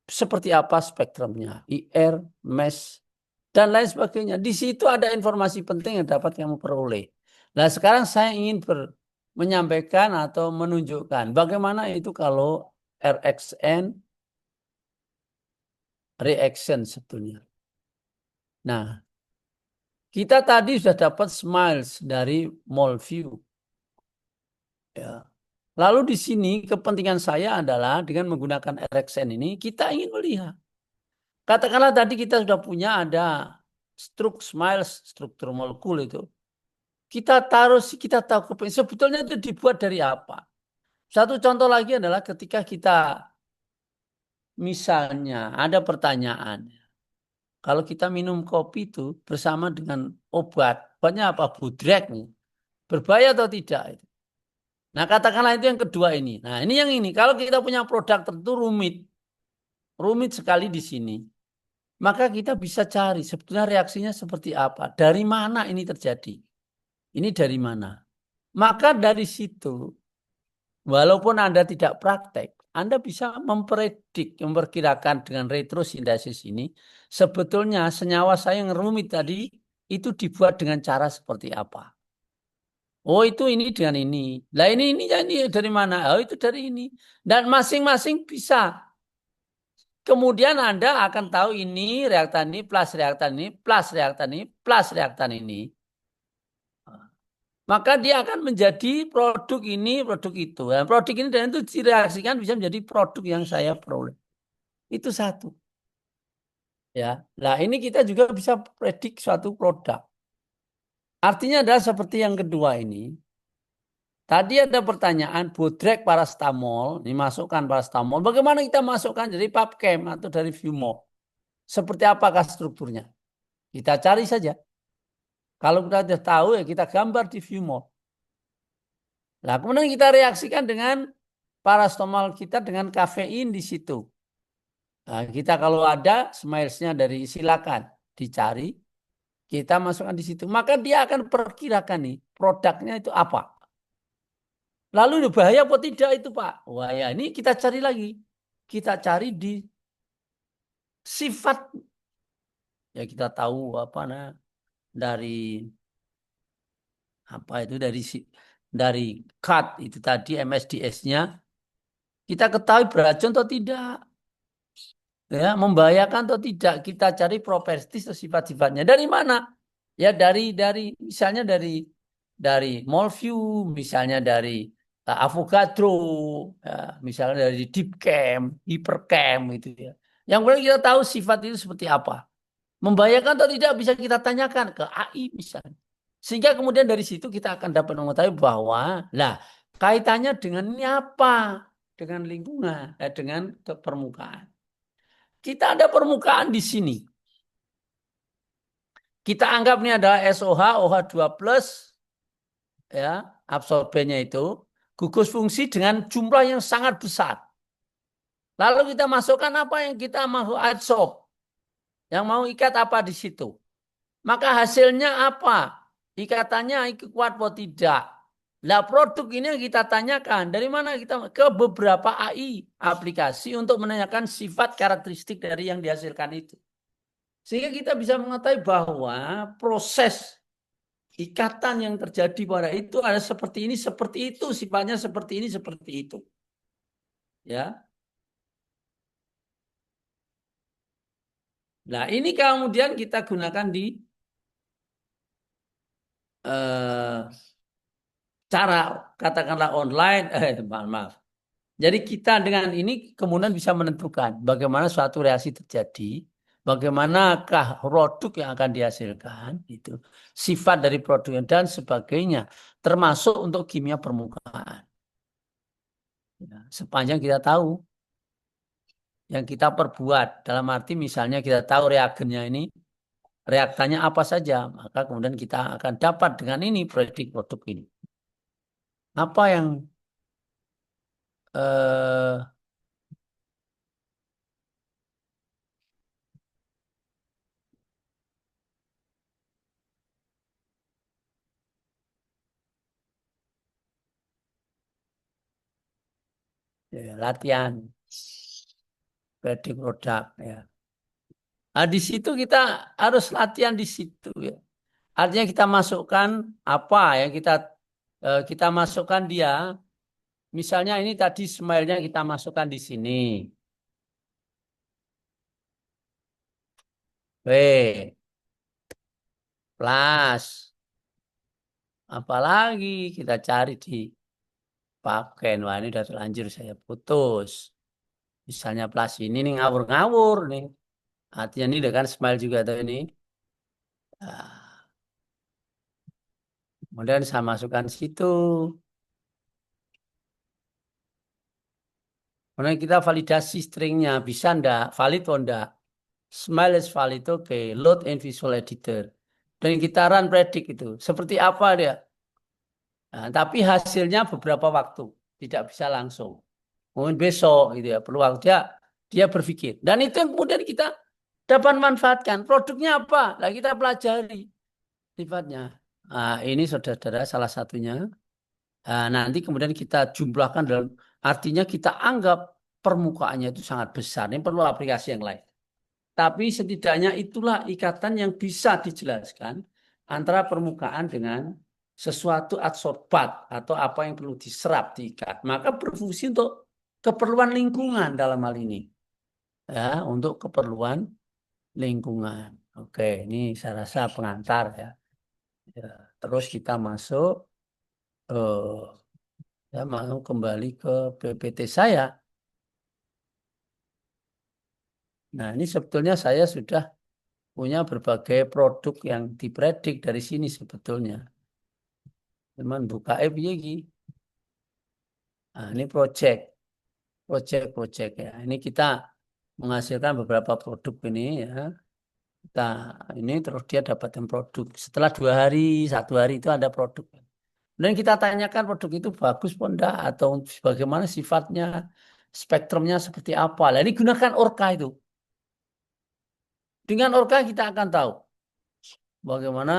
seperti apa spektrumnya, IR, MES, dan lain sebagainya. Di situ ada informasi penting yang dapat kamu peroleh. Nah, sekarang saya ingin menyampaikan atau menunjukkan bagaimana itu kalau RxN reaction sebetulnya. Nah, kita tadi sudah dapat smiles dari Molview. Ya. Lalu di sini kepentingan saya adalah dengan menggunakan RxN ini kita ingin melihat. Katakanlah tadi kita sudah punya ada smiles, struktur molekul itu. Kita taruh, kita tahu sebetulnya itu dibuat dari apa. Satu contoh lagi adalah ketika kita misalnya ada pertanyaan. Kalau kita minum kopi itu bersama dengan obatnya apa? Budrek nih. Berbahaya atau tidak? Nah katakanlah itu yang kedua ini. Nah ini yang ini. Kalau kita punya produk tertentu rumit sekali di sini. Maka kita bisa cari sebetulnya reaksinya seperti apa. Dari mana ini terjadi. Ini dari mana. Maka dari situ, walaupun Anda tidak praktek, Anda bisa memperkirakan dengan retrosintesis ini, sebetulnya senyawa saya yang rumit tadi, itu dibuat dengan cara seperti apa. Oh itu ini dengan ini. Lah ini dari mana? Oh itu dari ini. Dan masing-masing bisa. Kemudian Anda akan tahu ini reaktan ini plus reaktan ini plus reaktan ini plus reaktan ini. Maka dia akan menjadi produk ini, produk itu. Dan produk ini dan itu direaksikan bisa menjadi produk yang saya peroleh. Itu satu. Ya. Nah ini kita juga bisa predik suatu produk. Artinya adalah seperti yang kedua ini. Tadi ada pertanyaan bodrek parastamol, dimasukkan parastamol. Bagaimana kita masukkan dari PubChem atau dari Viewmol? Seperti apakah strukturnya? Kita cari saja. Kalau kita sudah tahu ya kita gambar di Viewmol. Nah, kemudian kita reaksikan dengan parastomol kita dengan kafein di situ. Nah, kita kalau ada smilesnya dari silakan dicari, kita masukkan di situ. Maka dia akan perkirakan nih produknya itu apa. Lalu bahaya apa tidak itu Pak? Wah ya ini kita cari lagi. Kita cari di sifat ya kita tahu dari apa itu dari cut itu tadi MSDS-nya kita ketahui beracun atau tidak, ya membahayakan atau tidak, kita cari properti atau sifat-sifatnya dari mana, ya dari misalnya dari Molview, misalnya dari Avogadro, ya, misalnya dari DeepChem, HyperChem itu ya, yang boleh kita tahu sifat itu seperti apa, membahayakan atau tidak bisa kita tanyakan ke AI misalnya. Sehingga kemudian dari situ kita akan dapat mengetahui bahwa, lah kaitannya dengan ini apa? Dengan lingkungan, dengan ke permukaan. Kita ada permukaan di sini. Kita anggap ini adalah SOH, OH2+, ya, absorbennya itu, gugus fungsi dengan jumlah yang sangat besar. Lalu kita masukkan apa yang kita mau adsorb, yang mau ikat apa di situ. Maka hasilnya apa? Ikatannya kuat atau tidak? Nah, produk ini yang kita tanyakan. Dari mana kita? Ke beberapa AI aplikasi untuk menanyakan sifat karakteristik dari yang dihasilkan itu. Sehingga kita bisa mengetahui bahwa proses ikatan yang terjadi pada itu ada seperti ini, seperti itu. Sifatnya seperti ini, seperti itu. Ya. Nah, ini kemudian kita gunakan di cara katakanlah online, maaf. Jadi kita dengan ini kemudian bisa menentukan bagaimana suatu reaksi terjadi, bagaimanakah produk yang akan dihasilkan, itu sifat dari produknya dan sebagainya, termasuk untuk kimia permukaan. Ya, sepanjang kita tahu yang kita perbuat, dalam arti misalnya kita tahu reagennya ini, reaktannya apa saja, maka kemudian kita akan dapat dengan ini predik produk ini. Apa yang latihan predik produk ya. Nah, di situ kita harus latihan di situ ya. Artinya kita masukkan apa yang kita masukkan dia. Misalnya ini tadi smile-nya kita masukkan di sini. B plus. Apalagi kita cari di paken. Wah, ini udah terlanjur saya putus. Misalnya plus ini nih ngawur-ngawur nih. Artinya ini dengan smile juga tuh ini. Nah, kemudian saya masukkan situ. Kemudian kita validasi stringnya. Bisa enggak? Valid atau enggak? Smile is valid. Oke. Load in Visual Editor. Dan kita run predik itu. Seperti apa dia? Nah, tapi hasilnya beberapa waktu. Tidak bisa langsung. Mungkin besok gitu ya. Perlu waktu dia berpikir. Dan itu yang kemudian kita dapat manfaatkan. Produknya apa? Nah, kita pelajari sifatnya. Nah, ini saudara-saudara salah satunya. Nah, nanti kemudian kita jumlahkan dalam artinya kita anggap permukaannya itu sangat besar. Ini perlu aplikasi yang lain. Tapi setidaknya itulah ikatan yang bisa dijelaskan antara permukaan dengan sesuatu adsorbat atau apa yang perlu diserap diikat. Maka berfungsi untuk keperluan lingkungan dalam hal ini. Ya, untuk keperluan lingkungan. Oke, ini saya rasa pengantar ya. Ya, terus kita masuk ya mau kembali ke PPT saya. Nah, ini sebetulnya saya sudah punya berbagai produk yang dipredik dari sini sebetulnya. Cuman buka app iki. Nah, ini project ya. Ini kita menghasilkan beberapa produk ini ya. Kita ini terus dia dapatkan produk. Setelah 2 hari, 1 hari itu ada produk. Dan kita tanyakan produk itu bagus pun enggak atau bagaimana sifatnya, spektrumnya seperti apa. Nah, ini gunakan Orca itu. Dengan Orca kita akan tahu bagaimana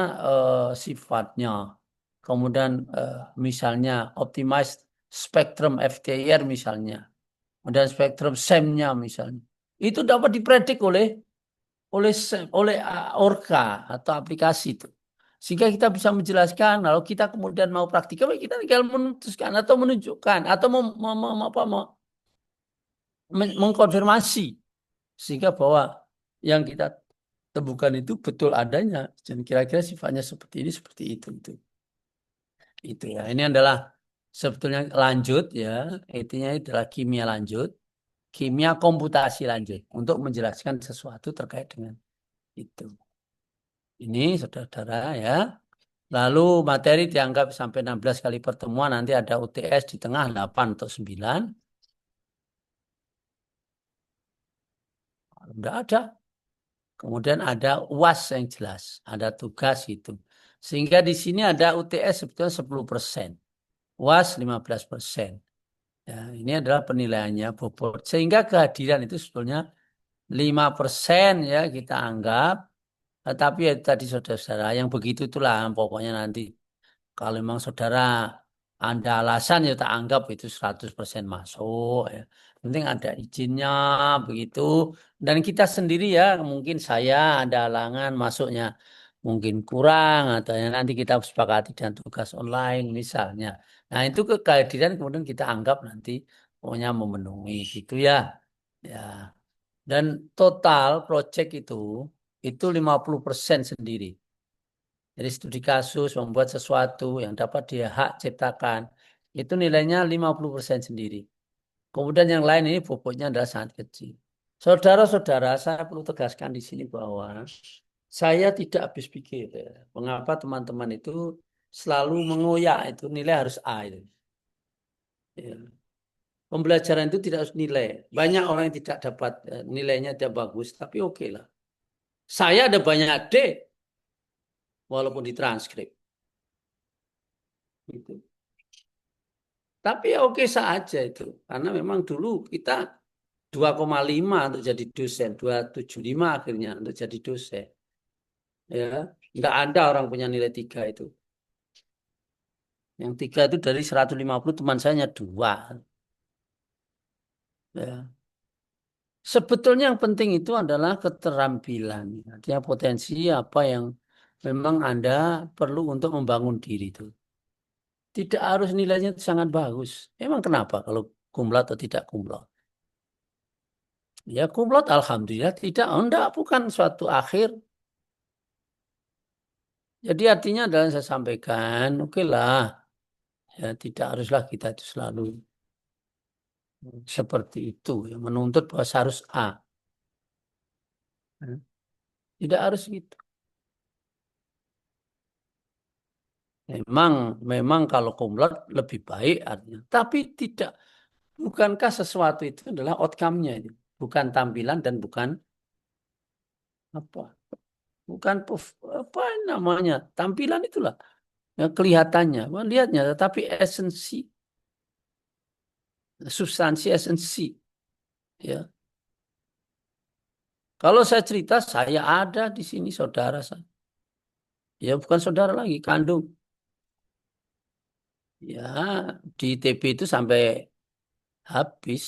sifatnya. Kemudian misalnya optimized spectrum FTIR misalnya. Kemudian spektrum SEM-nya misalnya. Itu dapat dipredik oleh oleh orga atau aplikasi itu. Sehingga kita bisa menjelaskan, kalau kita kemudian mau praktikal, kita tinggal memutuskan atau menunjukkan atau mengkonfirmasi sehingga bahwa yang kita temukan itu betul adanya dan kira-kira sifatnya seperti itu itu ya. Ini adalah sebetulnya lanjut ya, intinya adalah kimia lanjut, kimia komputasi lanjut untuk menjelaskan sesuatu terkait dengan itu. Ini saudara-saudara ya. Lalu materi dianggap sampai 16 kali pertemuan, nanti ada UTS di tengah 8 atau 9. Tidak ada. Kemudian ada UAS yang jelas, ada tugas itu. Sehingga di sini ada UTS sebetulnya 10%, UAS 15%. Ya, ini adalah penilaiannya bobot. Sehingga kehadiran itu sebetulnya 5% ya kita anggap. Tapi ya tadi saudara-saudara yang begitu itulah pokoknya nanti. Kalau memang saudara Anda alasan ya tak anggap itu 100% masuk ya. Penting ada izinnya begitu. Dan kita sendiri ya mungkin saya ada halangan masuknya mungkin kurang atau ya nanti kita sepakati dengan tugas online misalnya. Nah itu kehadiran kemudian kita anggap nanti pokoknya memenuhi gitu ya. Ya. Dan total project itu 50% sendiri. Jadi studi kasus membuat sesuatu yang dapat dia hak ciptakan itu nilainya 50% sendiri. Kemudian yang lain ini bobotnya adalah sangat kecil. Saudara-saudara, saya perlu tegaskan di sini bahwa saya tidak habis pikir ya, mengapa teman-teman itu selalu mengoyak itu nilai harus A itu. Ya. Pembelajaran itu tidak harus nilai. Banyak orang yang tidak dapat nilainya tidak bagus, tapi oke lah. Saya ada banyak D walaupun ditranskrip. Gitu. Tapi ya oke saja itu. Karena memang dulu kita 2,5 untuk jadi dosen, 2,75 akhirnya untuk jadi dosen. Ya, nggak ada orang punya nilai 3 itu. Yang 3 itu dari 150 teman saya hanya 2. Ya. Sebetulnya yang penting itu adalah keterampilan. Artinya potensi apa yang memang Anda perlu untuk membangun diri itu. Tidak harus nilainya sangat bagus. Emang kenapa kalau kumlot atau tidak kumlot? Ya kumlot alhamdulillah tidak. Oh, enggak, bukan suatu akhir. Jadi artinya adalah saya sampaikan, oke lah, ya tidak haruslah kita itu selalu seperti itu, ya, menuntut bahwa harus A. Ya, tidak harus gitu. Memang, memang kalau kumlot lebih baik artinya. Tapi tidak, bukankah sesuatu itu adalah outcome-nya itu, bukan tampilan dan bukan apa, bukan apa namanya tampilan itulah, ya, kelihatannya, lihatnya, tetapi esensi, substansi esensi, ya. Kalau saya cerita, saya ada di sini saudara saya. Ya bukan saudara lagi, kandung. Ya di TB itu sampai habis.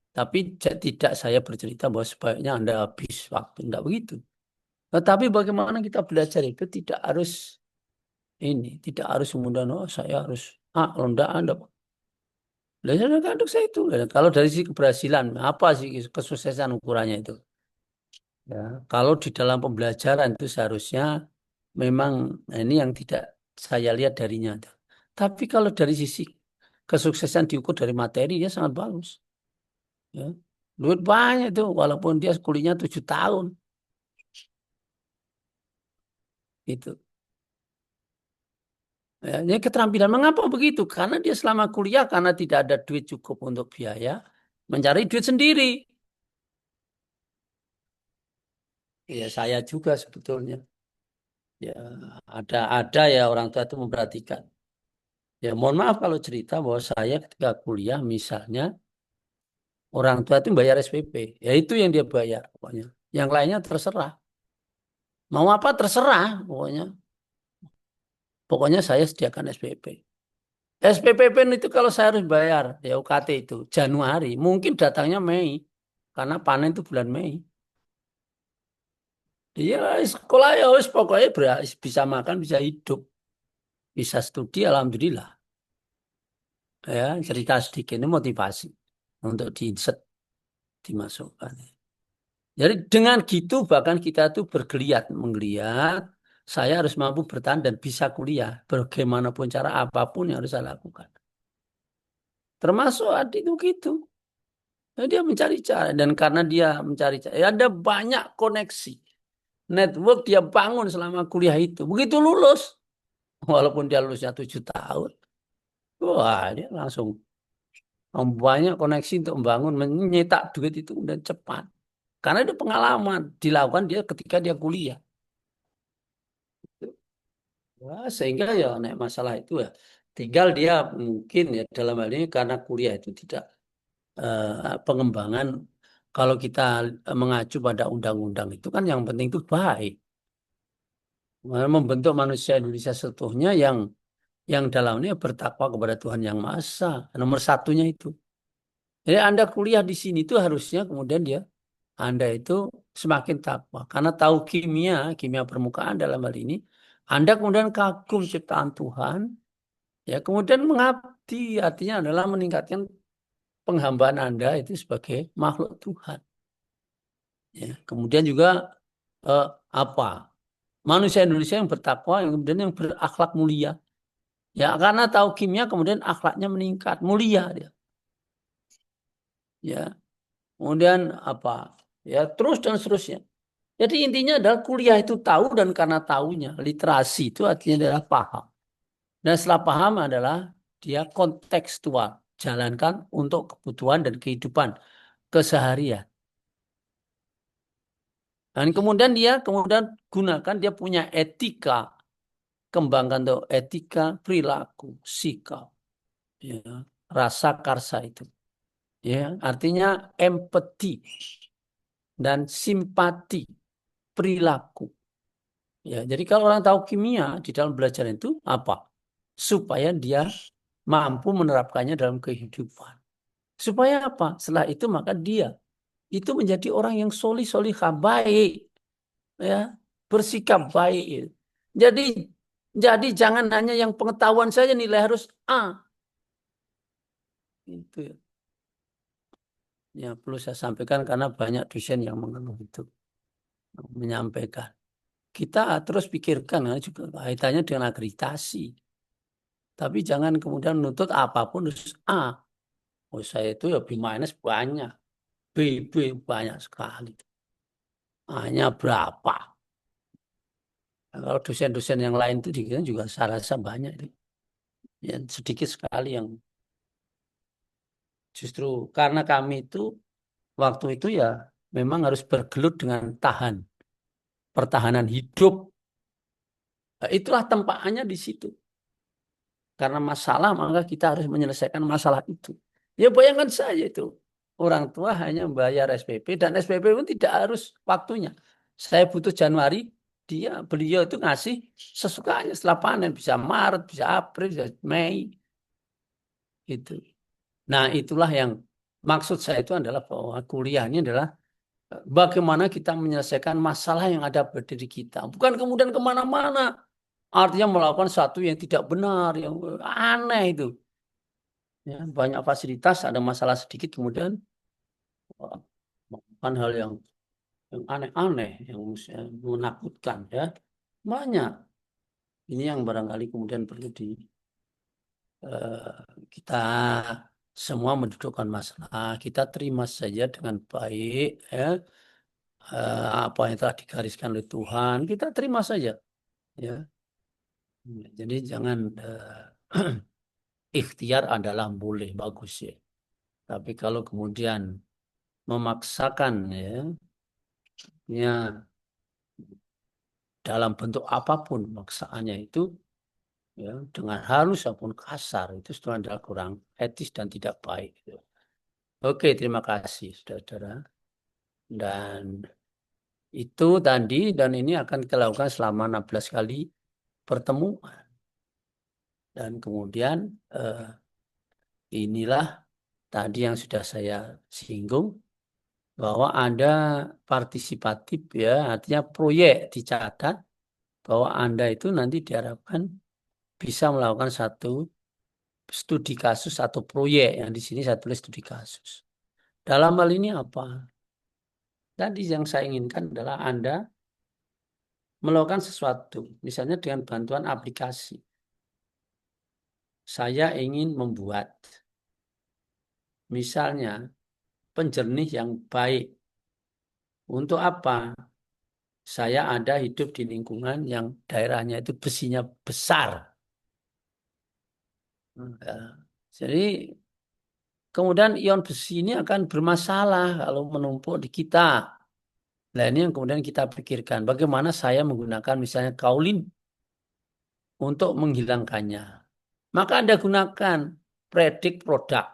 Tapi tidak saya bercerita bahwa sebaiknya Anda habis waktu. Tidak begitu. Tetapi bagaimana kita belajar itu tidak harus tidak harus kemudian, oh saya harus, kalau enggak Anda. Belajar kandung saya itu. Kalau dari sisi keberhasilan, apa sih kesuksesan ukurannya itu? Ya, kalau di dalam pembelajaran itu seharusnya memang ini yang tidak saya lihat darinya. Tapi kalau dari sisi kesuksesan diukur dari materi dia sangat bagus. Ya. Duit banyak itu walaupun dia kuliahnya 7 tahun. Itu. Ya, ini keterampilan. Mengapa begitu? Karena dia selama kuliah karena tidak ada duit cukup untuk biaya, mencari duit sendiri. Ya saya juga sebetulnya. Ya ada ya orang tua itu memperhatikan. Ya mohon maaf kalau cerita bahwa saya ketika kuliah misalnya orang tua itu bayar SPP. Ya itu yang dia bayar pokoknya. Yang lainnya terserah. Mau apa terserah pokoknya. Pokoknya saya sediakan SPP. SPPP itu kalau saya harus bayar ya UKT itu Januari. Mungkin datangnya Mei. karena panen itu bulan Mei. Dia sekolah ya wis pokoknya bisa makan, bisa hidup, bisa studi, alhamdulillah. Ya, cerita sedikit ini motivasi untuk diinsert, dimasukkan. Jadi dengan gitu bahkan kita tuh menggeliat, saya harus mampu bertahan dan bisa kuliah. Bagaimanapun cara apapun yang harus saya lakukan. Termasuk adik itu gitu. Nah, dia mencari cara dan karena dia mencari cara, ya ada banyak koneksi. Network dia bangun selama kuliah itu. Begitu lulus, walaupun dia lulusnya 7 tahun, wah dia langsung banyak koneksi untuk membangun, menyetak duit itu dan cepat. Karena itu pengalaman dilakukan dia ketika dia kuliah. Ya, sehingga ya naik masalah itu ya. Tinggal dia mungkin ya dalam hal ini karena kuliah itu tidak pengembangan kalau kita mengacu pada undang-undang itu kan yang penting itu baik. Membentuk manusia Indonesia seutuhnya yang dalamnya bertakwa kepada Tuhan Yang Maha Esa. Nomor satunya itu. Jadi Anda kuliah di sini itu harusnya kemudian Anda itu semakin takwa. Karena tahu kimia permukaan dalam hal ini, Anda kemudian kagum ciptaan Tuhan, ya kemudian mengabdi, artinya adalah meningkatkan penghambaan Anda itu sebagai makhluk Tuhan. Ya, kemudian juga eh, apa? Manusia Indonesia yang bertakwa, yang kemudian yang berakhlak mulia. Ya, karena tahu kimia kemudian akhlaknya meningkat, mulia dia. Ya, kemudian apa? Ya, terus dan seterusnya. Jadi intinya adalah kuliah itu tahu dan karena tahunya, literasi itu artinya adalah paham. Dan setelah paham adalah dia kontekstual, jalankan untuk kebutuhan dan kehidupan keseharian. Dan kemudian dia gunakan dia punya etika, kembangkan tuh etika, perilaku, sikap, ya, rasa karsa itu. Ya, artinya empati dan simpati, perilaku. Ya, jadi kalau orang tahu kimia di dalam belajar itu apa? Supaya dia mampu menerapkannya dalam kehidupan. Supaya apa? Setelah itu maka dia itu menjadi orang yang solihah baik, ya, bersikap baik. Jadi jadi jangan hanya yang pengetahuan saja nilai harus A. Itu ya perlu saya sampaikan karena banyak dosen yang mengeluh itu, menyampaikan. Kita terus pikirkan ya, juga kaitannya dengan akreditasi. Tapi jangan kemudian menuntut apapun harus A. Oh, saya itu ya B minus banyak. B banyak sekali. Hanya berapa? Nah, kalau dosen-dosen yang lain itu juga saya rasa banyak. Ya, sedikit sekali yang justru karena kami itu waktu itu ya memang harus bergelut dengan pertahanan hidup. Nah, itulah tempaannya di situ. Karena masalah maka kita harus menyelesaikan masalah itu. Ya bayangkan saja itu. Orang tua hanya membayar SPP dan SPP pun tidak harus waktunya. Saya butuh Januari, beliau itu ngasih sesukanya setelah panen. Bisa Maret, bisa April, bisa Mei. Gitu. Nah itulah yang maksud saya itu adalah bahwa kuliah ini adalah bagaimana kita menyelesaikan masalah yang ada pada diri kita. Bukan kemudian kemana-mana. Artinya melakukan sesuatu yang tidak benar, yang aneh itu. Ya, banyak fasilitas, ada masalah sedikit, kemudian melakukan hal yang aneh-aneh, yang menakutkan. Ya. Banyak. Ini yang barangkali kemudian perlu kita semua mendudukkan masalah. Kita terima saja dengan baik. Ya. Apa yang telah digariskan oleh Tuhan, kita terima saja. Ya. Jadi jangan ikhtiar adalah boleh, bagus ya. Tapi kalau kemudian memaksakan ya dalam bentuk apapun maksaannya itu ya dengan halus ataupun kasar itu sebenarnya adalah kurang etis dan tidak baik. Oke, terima kasih saudara-saudara. Dan itu tadi dan ini akan kita lakukan selama 16 kali pertemuan. Dan kemudian inilah tadi yang sudah saya singgung bahwa ada partisipatif ya, artinya proyek dicatat bahwa Anda itu nanti diharapkan bisa melakukan satu studi kasus atau proyek yang di sini saya tulis studi kasus. Dalam hal ini apa? Tadi yang saya inginkan adalah Anda melakukan sesuatu, misalnya dengan bantuan aplikasi. Saya ingin membuat, misalnya, penjernih yang baik. Untuk apa? Saya ada hidup di lingkungan yang daerahnya itu besinya besar. Ya. Jadi kemudian ion besi ini akan bermasalah kalau menumpuk di kita. Nah ini yang kemudian kita pikirkan. Bagaimana saya menggunakan misalnya kaolin untuk menghilangkannya. Maka Anda gunakan predik produk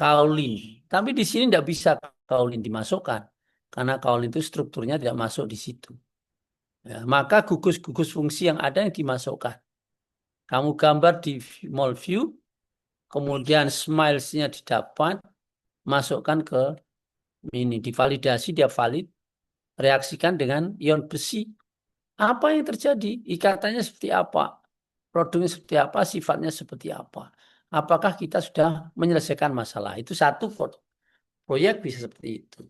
kaolin. Tapi di sini tidak bisa kaolin dimasukkan. Karena kaolin itu strukturnya tidak masuk di situ. Ya, maka gugus-gugus fungsi yang ada yang dimasukkan. Kamu gambar di mall view, kemudian smilesnya didapat, masukkan ke ini, divalidasi, dia valid, reaksikan dengan ion besi. Apa yang terjadi? Ikatannya seperti apa? Produknya seperti apa? Sifatnya seperti apa? Apakah kita sudah menyelesaikan masalah? Itu satu proyek bisa seperti itu.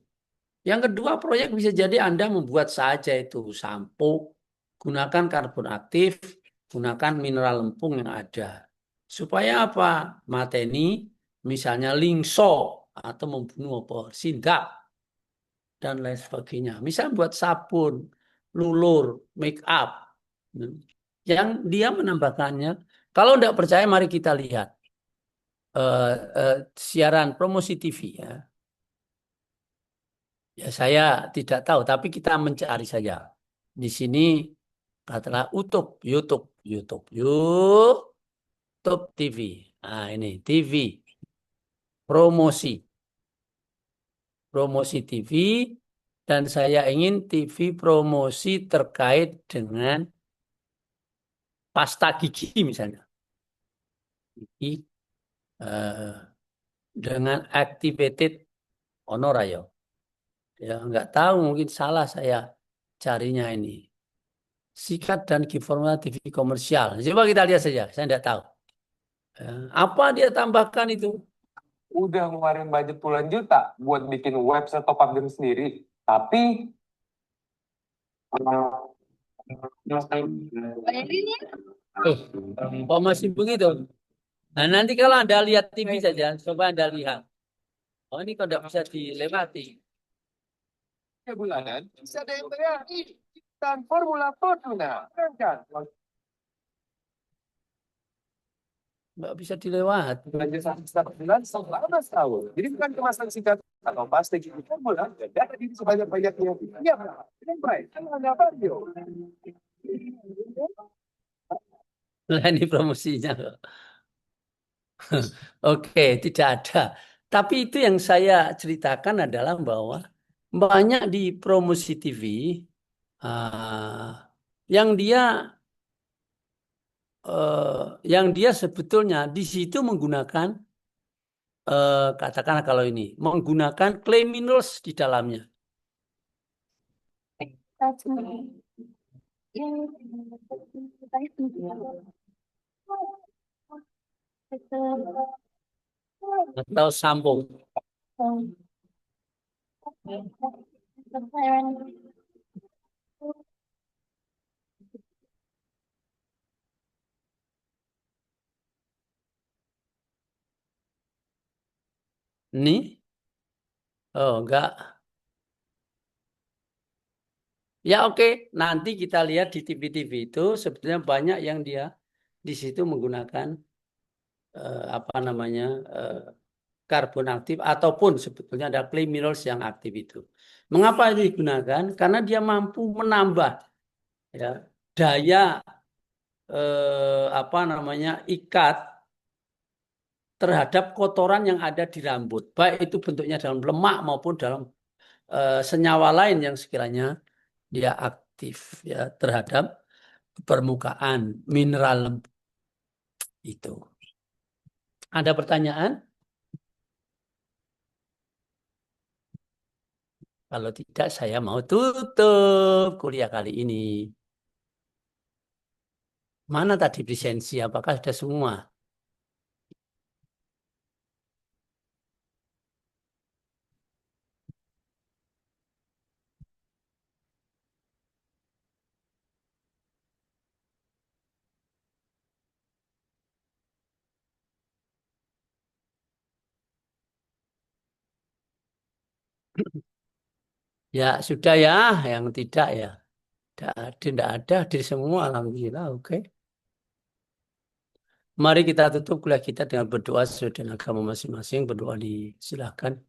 Yang kedua, proyek bisa jadi Anda membuat saja itu sampo, gunakan karbon aktif, gunakan mineral lempung yang ada. Supaya apa? Mateni, misalnya lingso, atau membunuh apa? Sindak, dan lain sebagainya. Misal buat sabun, lulur, make up. Yang dia menambahkannya, kalau tidak percaya mari kita lihat siaran promosi TV ya. Ya saya tidak tahu, tapi kita mencari saja. Di sini katakanlah YouTube TV. Nah ini TV, promosi TV, dan saya ingin TV promosi terkait dengan pasta gigi misalnya. Gigi eh, dengan activated honor ayo. Ya nggak tahu mungkin salah saya carinya ini. Sikat dan key formula TV komersial. Coba kita lihat saja. Saya tidak tahu. Ya, apa dia tambahkan itu? Udah ngeluarin budget puluhan juta buat bikin website top up game sendiri. Tapi Oh, kok masih begitu? Nah, nanti kalau Anda lihat TV saja, coba Anda lihat. Oh, ini kok tidak bisa dilewati. bulanan bisa ada yang teriaki dan Formula Fortuna. Kan? Nggak bisa dilewati. Belanja satu bulan selama setahun. Jadi bukan kemasan singkat atau pasti gitu formula. Data diri sebanyak-banyaknya. Iya, ini baik. Kan ada video. Nah, ini promosinya. Oke, tidak ada. Tapi itu yang saya ceritakan adalah bahwa banyak di promosi TV yang dia sebetulnya di situ menggunakan katakanlah kalau ini menggunakan clay minerals di dalamnya. Atau sambung. Ini? Oh, enggak. Ya oke, nanti kita lihat di TV-TV itu sebetulnya banyak yang dia di situ menggunakan apa namanya karbon aktif ataupun sebetulnya ada clay minerals yang aktif itu. Mengapa itu digunakan? Karena dia mampu menambah ya, daya apa namanya ikat terhadap kotoran yang ada di rambut, baik itu bentuknya dalam lemak maupun dalam senyawa lain yang sekiranya dia aktif ya terhadap permukaan mineral itu. Ada pertanyaan? Kalau tidak, saya mau tutup kuliah kali ini. Mana tadi presensi? Apakah sudah semua? Ya, sudah ya. Yang tidak ya. Tidak ada, hadir semua. Alhamdulillah, oke. Mari kita tutup kuliah kita dengan berdoa sesuai dengan agama masing-masing. Berdoa disilahkan.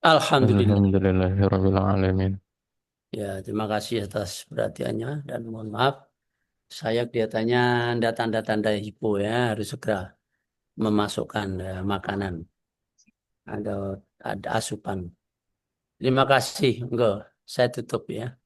Alhamdulillah. Alhamdulillahirabbil alamin. Ya, terima kasih atas perhatiannya dan mohon maaf. Saya kelihatannya ada tanda-tanda hipo ya. Harus segera memasukkan makanan. Ada asupan. Terima kasih. Enggak, saya tutup ya.